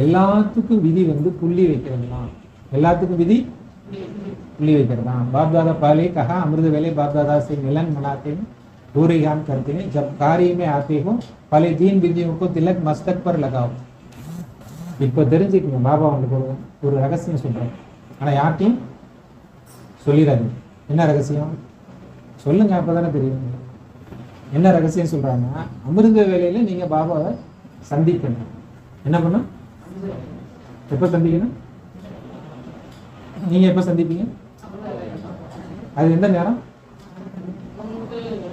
எல்லாத்துக்கும் விதி வந்து புள்ளி வைக்கிறது தான். எல்லாத்துக்கும் விதி புள்ளி வைக்கிறது தான். பாப்தாதா பாலே கஹா அமிர்த வேலை பாப்தாதா से मिलन मनाते हैं पूरे ज्ञान करते हैं जब कार्य में आते हो पहले 3 बिंदियों को तिलक मस्तक पर लगाओ. இப்போ தெரிஞ்சுக்கங்க, பாபா உங்களுக்கு ஒரு ரகசியம் சொல்கிறேன். ஆனால் யார்ட்டையும் சொல்லிடாதீங்க. என்ன ரகசியம் சொல்லுங்க, அப்போ தானே தெரியும். என்ன ரகசியம் சொல்கிறாங்கன்னா, அமிர்த வேலையில் நீங்கள் பாபாவை சந்திக்கணும். என்ன பண்ணணும்? எப்போ சந்திக்கணும்? நீங்கள் எப்போ சந்திப்பீங்க? அது எந்த நேரம்?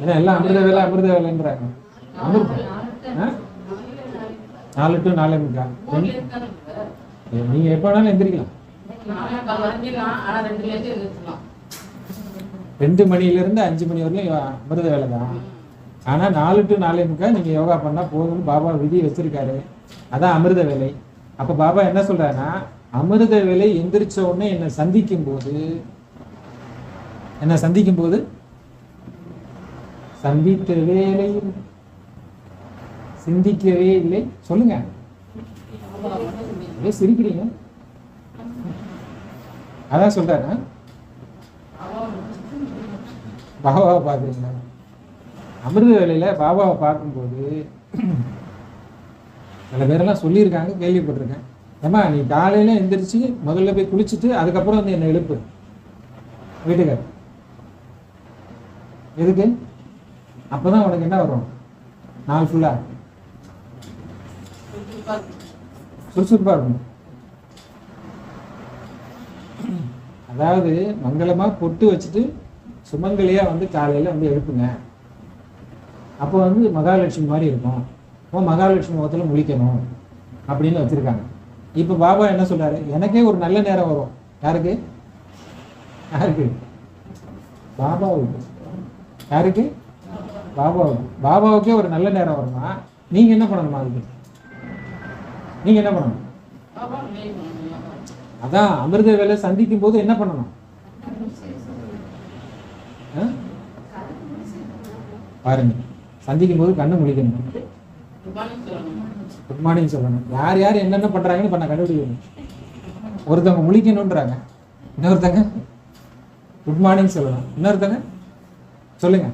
ஏன்னா எல்லாம் அமிர்த வேலைன்றாங்க. அமிர்தம் 4 to 4:45. நீங்கள் எப்போ வேணாலும் எந்திரிக்கலாம். 2 மணிலேருந்து 5 மணி வரையும் அமிர்த வேலை தான். ஆனால் 4 to 4:45 நீங்கள் யோகா பண்ணால் போதும்னு பாபா விதி வச்சிருக்காரு. அதான் அமிர்த வேலை. அப்போ பாபா என்ன சொல்கிறாருன்னா, அமிர்த வேலை எந்திரிச்ச உடனே என்னை சந்திக்கும் போது சந்தித்த வேலையில் சிந்திக்கவே இல்லை. சொல்லுங்க, சிரிக்கிறீங்க. அதான் சொல்றாரு, பாபாவை பார்க்குறீங்களா? அமிர்த வேலையில பாபாவை பார்க்கும்போது சில பேரெல்லாம் சொல்லியிருக்காங்க, கேள்விப்பட்டிருக்கேன். ஏமா நீ காலையில எந்திரிச்சு முதல்ல போய் குளிச்சுட்டு அதுக்கப்புறம் வந்து என்னை எழுப்பு வீட்டுக்கு. எதுக்கு? அப்பதான் உனக்கு என்ன வரும்? நாள் ஃபுல்லா சுறுசுறுப்பா இருக்கும். அதாவது மங்களமா பொட்டு வச்சுட்டு சுமங்கலியா வந்து காலையில வந்து எழுப்புங்க. அப்போ வந்து மகாலட்சுமி மாதிரி இருக்கும். அப்போ மகாலட்சுமி முகத்துல முழிக்கணும் அப்படின்னு வச்சிருக்காங்க. இப்ப பாபா என்ன சொல்றாரு, எனக்கே ஒரு நல்ல நேரம் வரும். யாருக்கு? பாபாவுக்கு. யாருக்கு? பாபாவுக்கு. பாபாவுக்கே ஒரு நல்ல நேரம் வருமா? நீங்க என்ன பண்ணணுமா? அதுக்கு நீங்க என்ன பண்ணணும்? அதான் அமிர்த வேலை சந்திக்கும் போது என்ன பண்ணணும்? பாருங்க, சந்திக்கும் போது கண்ணு முழிக்கணும், குட் மார்னிங் சொல்லணும். யார் யார் என்னென்ன பண்றாங்கன்னு பண்ண கண்டுபிடிக்கணும். ஒருத்தவங்க முழிக்கணும்ன்றாங்க, இன்னொருத்தங்க குட் மார்னிங் சொல்லணும், இன்னொருத்தங்க சொல்லுங்க.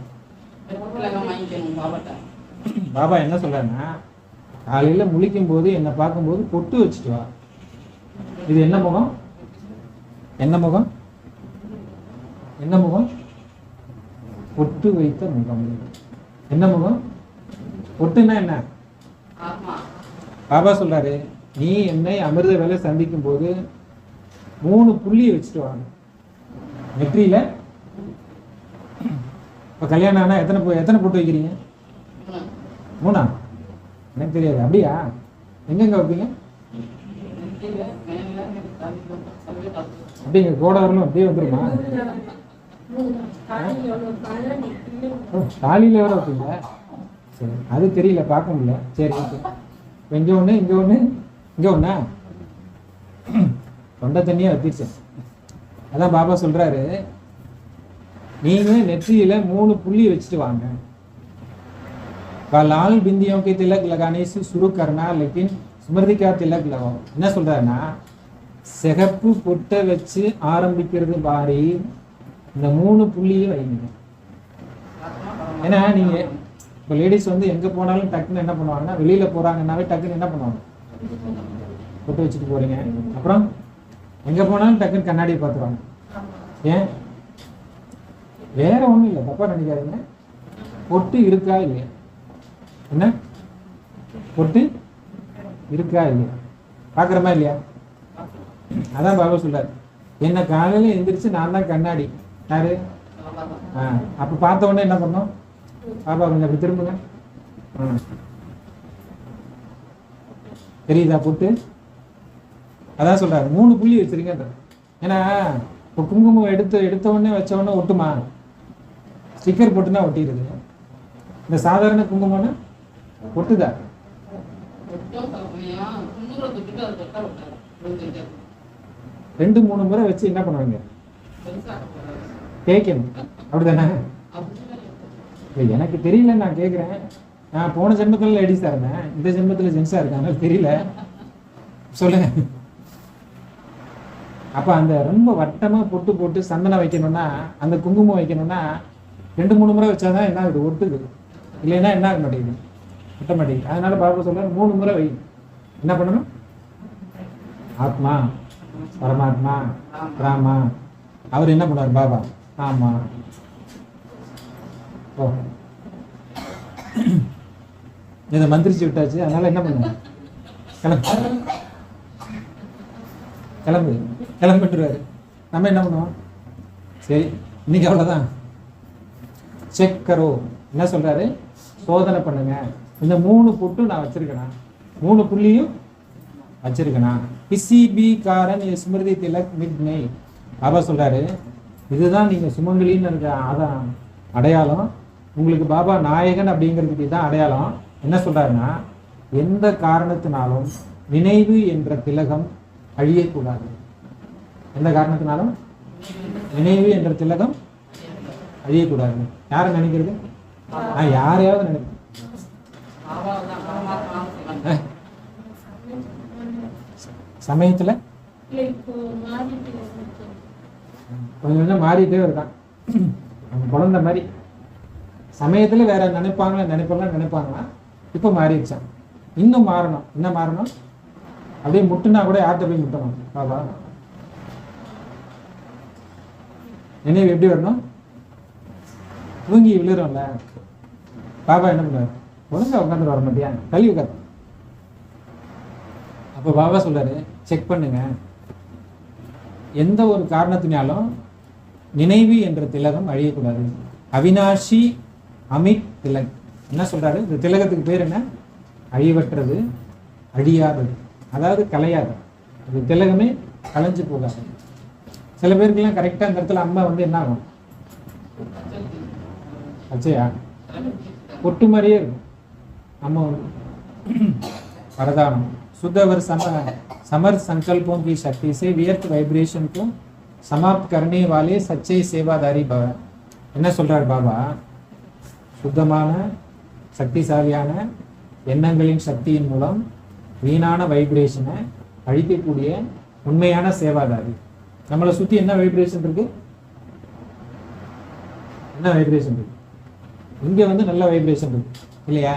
பாபா என்ன சொல்றாருன்னா, காலையில முழிக்கும் போது என்னை பார்க்கும்போது பொட்டு வச்சுட்டு வா. இது என்ன முகம்? என்ன முகம்? என்ன முகம்? பொட்டு வைத்த முகம். என்ன முகம்? பொட்டுன்னா என்ன? பாபா சொல்றாரு, நீ என்னை அமிர்த வேலை சந்திக்கும் போது 3 புள்ளியை வச்சுட்டு வாங்க நெற்றியில. இப்போ கல்யாணம் ஆனா எத்தனை பொட்டு வைக்கிறீங்க? 3? எனக்கு தெரியாது. அப்படியா? எங்கெங்க வைப்பீங்க? அப்படிங்க கோடாவரலும் அப்படியே வந்துருமா? தாலியில வர வைப்பீங்க? சரி, அது தெரியல, பார்க்க முடியல. சரி, ஓகே. இங்கே ஒன்று, இங்கே ஒன்று, இங்கே ஒன்றா? தொண்டை தண்ணியாக வச்சிருச்சேன். அதான் பாபா சொல்றாரு, நீங்க நெற்றியில 3 புள்ளி வச்சுட்டு வாங்க. लाल बिंदियों के तिलक लगाने से शुरू करना लेकिन स्मृति का तिलक लगाओ. என்ன சொல்றாருன்னா, சிகப்பு பொட்டை வச்சு ஆரம்பிக்கிறது மாதிரி இந்த 3 புள்ளியை வைங்க. ஏன்னா நீங்க இப்போ லேடிஸ் வந்து எங்க போனாலும் டக்குன்னு என்ன பண்ணுவாங்கன்னா, வெளியில போறாங்கன்னாவே டக்குன்னு என்ன பண்ணுவாங்க, பொட்டு வச்சுட்டு போறீங்க. அப்புறம் எங்க போனாலும் டக்குன்னு கண்ணாடியை பார்த்துருவாங்க. ஏன்? வேற ஒன்றும் இல்லை, தப்பா நினைக்காதீங்க. பொட்டு இருக்கா இல்லையா? என்ன பொட்டு இருக்கா இல்லையா? பார்க்குறமா இல்லையா? அதான் பாபா சொல்றாரு, என்ன காலையில் எந்திரிச்சு நான் தான் கண்ணாடி. யாரு? அப்போ பார்த்த உடனே என்ன பண்ணோம்? பாபா கொஞ்சம் அப்படி திரும்புங்க. தெரியுதா பொட்டு? அதான் சொல்றாரு 3 புள்ளி வச்சிருங்க. ஏன்னா இப்போ குங்குமம் எடுத்த உடனே வச்ச உடனே ஒட்டுமா? ஸ்டிக்கர் போட்டுனா ஒட்டிடுது. இந்த சாதாரண குங்குமம்னா ஒட்டுதா? 2-3 முறை வச்சு என்ன பண்ணுவாங்க? கேட்கணும், அப்படிதானே? எனக்கு தெரியல, நான் கேட்குறேன். நான் போன ஜென்மத்தில் லேடிஸாக இருந்தேன், இந்த ஜென்மத்தில் ஜென்ஸாக இருக்கேன், அதனால தெரியல. சொல்லுங்க. அப்போ அந்த ரொம்ப வட்டமாக பொட்டு போட்டு சந்தனம் வைக்கணும்னா, அந்த குங்குமம் வைக்கணும்னா 2-3 முறை வச்சாதான் என்ன ஆகுது? ஒட்டுது. இல்லைன்னா என்ன ஆக மாட்டேங்குது? ஒட்ட மாட்டேங்குது. அதனால பாபா சொல்ற 3 முறை வை. என்ன பண்ணணும்? ஆத்மா, பரமாத்மா, ராமா. அவர் என்ன பண்ணார் பாபா? ஆமா. ஓ, இதை மந்திரிச்சு விட்டாச்சு. அதனால என்ன பண்ணுவோம்? கிளம்பிட்டுருவாரு. நம்ம என்ன பண்ணுவோம்? சரி, இன்னைக்கு அவ்வளோதான், செக் கரோ. என்ன சொல்றாரு? சோதனை பண்ணுங்க. இந்த 3 பொட்டு நான் வச்சிருக்கேனா? 3 புள்ளியும் வச்சிருக்கேனா? பிசிபி காரன் ஸ்மிருதி திலக் மிட்னை. பாபா சொல்றாரு, இதுதான் நீங்க சுமங்கலின்னு இருக்க அதான் அடையாளம். உங்களுக்கு பாபா நாயகன் அப்படிங்கிறதுக்கு தான் அடையாளம். என்ன சொல்றாருன்னா, எந்த காரணத்தினாலும் நினைவு என்ற திலகம் அழியக்கூடாது. எந்த காரணத்தினாலும் நினைவு என்ற திலகம் அழியக்கூடாது. யாரை நினைக்கிறது? நான் யாரையாவது நினைக்கிறேன். சமயத்துல கொஞ்சம் கொஞ்சம் மாறிட்டே இருக்கான், குழந்தை மாதிரி. சமயத்துல வேற நினைப்பாங்களா, இப்ப மாறிடுச்சான். இன்னும் மாறணும். என்ன மாறணும்? அப்படியே முட்டுனா கூட யார்கிட்ட போய் முட்டணும்? பாபா. நினைவு எப்படி வரணும்? தூங்கி விழுறோம்ல, பாபா என்ன பண்ணுவார்? ஒழுங்கா உட்காந்துட்டு வர மாட்டியா? கல்வி உட்காந்து. அப்போ பாபா சொல்றாரு, செக் பண்ணுங்க. எந்த ஒரு காரணத்தினாலும் நினைவு என்ற திலகம் அழியக்கூடாது. அவினாஷி அமித் திலக். என்ன சொல்றாரு? இந்த திலகத்துக்கு பேர் என்ன? அழிவற்றது, அழியாதது, அதாவது கலையாது. அது திலகமே கலைஞ்சு போகாது. சில பேருக்குலாம் கரெக்டாக இந்த இடத்துல அம்மா வந்து என்ன ஆகும்? அச்சையா பொட்டு மாதிரியே இருக்கும். அம்மா வந்து வரதானம் शुद्धवर समर संकल्पों की शक्ति से व्यर्थ वाइब्रेशन को समाप्त करने वाले सच्चे सेवादारी भव. என்ன சொல்றார் பாபா? சுத்தமான சக்திசாலியான எண்ணங்களின் சக்தியின் மூலம் வீணான வைப்ரேஷனை அழிக்கக்கூடிய உண்மையான சேவாதாரி. நம்மளை சுத்தி என்ன வைப்ரேஷன் இருக்கு? என்ன வைப்ரேஷன் இருக்கு? இங்க வந்து நல்ல வைப்ரேஷன் இருக்கு இல்லையா?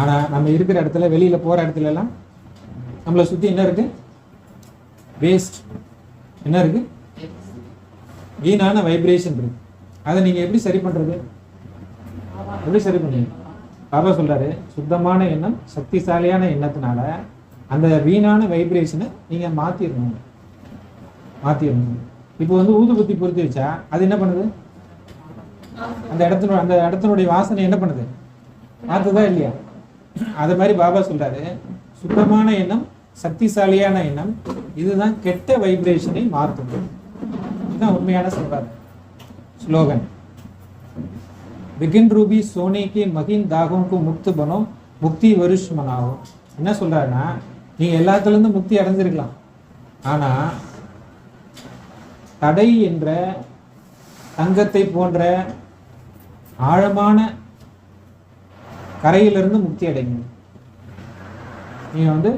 ஆனா நம்ம இருக்கிற இடத்துல, வெளியில போற இடத்துல எல்லாம் நம்மளை சுத்தி என்ன இருக்கு? வேஸ்ட். என்ன இருக்கு? வீணான வைப்ரேஷன் இருக்கு. அதை நீங்க எப்படி சரி பண்றது? எப்படி சரி பண்ணுவீங்க? பாபா சொல்றாரு, சுத்தமான எண்ணம், சக்திசாலியான எண்ணத்தினால அந்த வீணான வைப்ரேஷனை நீங்க மாத்திடணும். இப்போ வந்து ஊதுபத்தி பொருத்தி வச்சா அது என்ன பண்ணுது? அந்த இடத்தினுடைய வாசனை என்ன பண்ணுது? மாத்துதா இல்லையா? அது மாதிரி பாபா சொல்றாரு, சுத்தமான எண்ணம், சக்திசாலியான எண்ணம், இதுதான் கெட்ட வைப்ரேஷனை மாற்றும். இதுதான் உண்மையான சொல்றாரு ஸ்லோகன். बिगिन रूबी सोने के महीन दागों को मुक्त बनो, मुक्ति वरुष मनाओ. என்ன சொல்றாருன்னா, நீங்க எல்லாத்துல இருந்து முக்தி அடைஞ்சிருக்கலாம், ஆனா தடை என்ற தங்கத்தை போன்ற ஆழமான கரையிலிருந்து முக்தி அடைங்க. நீங்க வந்து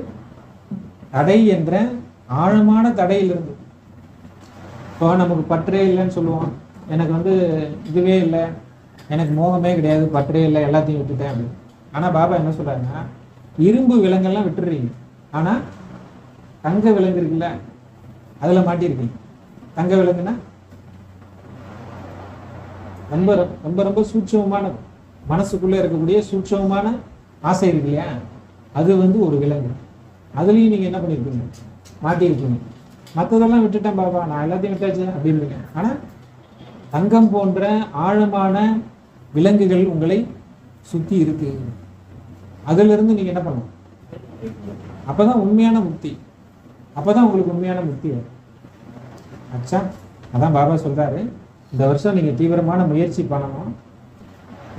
தடை என்ற ஆழமான தடையிலிருந்து, இப்போ நமக்கு பற்றே இல்லைன்னு சொல்லுவோம், எனக்கு வந்து இதுவே இல்லை, எனக்கு மோகமே கிடையாது, பற்றே இல்லை, எல்லாத்தையும் விட்டுட்டேன் அப்படின்னு. ஆனால் பாபா என்ன சொல்றாருன்னா, இரும்பு விலங்கெல்லாம் விட்டுறீங்க, ஆனால் தங்க விலங்கு இருக்குல்ல, அதில் மாட்டியிருக்கீங்க. தங்க விலங்குன்னா ரொம்ப ரொம்ப ரொம்ப சூட்சமமானது, மனசுக்குள்ளே இருக்கக்கூடிய சூட்சமமான ஆசை இருக்கு இல்லையா, அது வந்து ஒரு விலங்கு. அதுலேயும் நீங்கள் என்ன பண்ணியிருக்கீங்க? மாட்டியிருக்கீங்க. மற்றதெல்லாம் விட்டுட்டேன் பாபா, நான் எல்லாத்தையும் விட்டாச்சு அப்படின்னு. ஆனால் தங்கம் போன்ற ஆழமான விலங்குகள் உங்களை சுற்றி இருக்கு. அதிலிருந்து நீங்கள் என்ன பண்ணணும்? அப்போதான் உண்மையான முக்தி, அப்போதான் உங்களுக்கு உண்மையான முக்தி வரும். அச்சா அதான் பாபா சொல்றாரு, இந்த வருஷம் நீங்க தீவிரமான முயற்சி பண்ணணும்.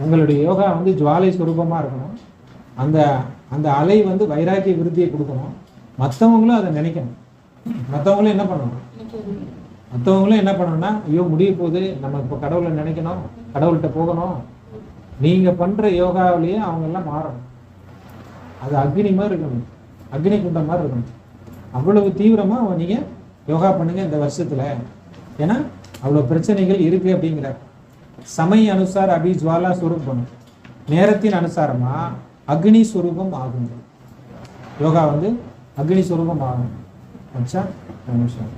உங்களுடைய யோகா வந்து ஜுவாலை சுரூபமா இருக்கணும். அந்த அந்த அலை வந்து வைராக்கிய விருத்தியை கொடுக்கணும். மற்றவங்களும் அதை நினைக்கணும். மற்றவங்களும் என்ன பண்ணணும்? மற்றவங்களும் என்ன பண்ணணும்னா, ஐயோ முடிய போகுது, நம்ம இப்போ கடவுளை நினைக்கணும், கடவுள்கிட்ட போகணும். நீங்க பண்ற யோகாவிலேயே அவங்க எல்லாம் மாறணும். அது அக்னி மாதிரி இருக்கணும், அக்னி குண்டம் மாதிரி இருக்கணும். அவ்வளவு தீவிரமா நீங்க யோகா பண்ணுங்க இந்த வருஷத்துல. ஏன்னா அவ்வளவு பிரச்சனைகள் இருக்கு அப்படிங்கிறார். சமய அனுசார அபி ஜுவாலா ஸ்வரூபம், நேரத்தின் அனுசாரமா அக்னி ஸ்வரூபம் ஆகும். யோகா வந்து அக்னி ஸ்வரூபம் ஆகும். அச்சா நிமிஷம்.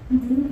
Mm-hmm.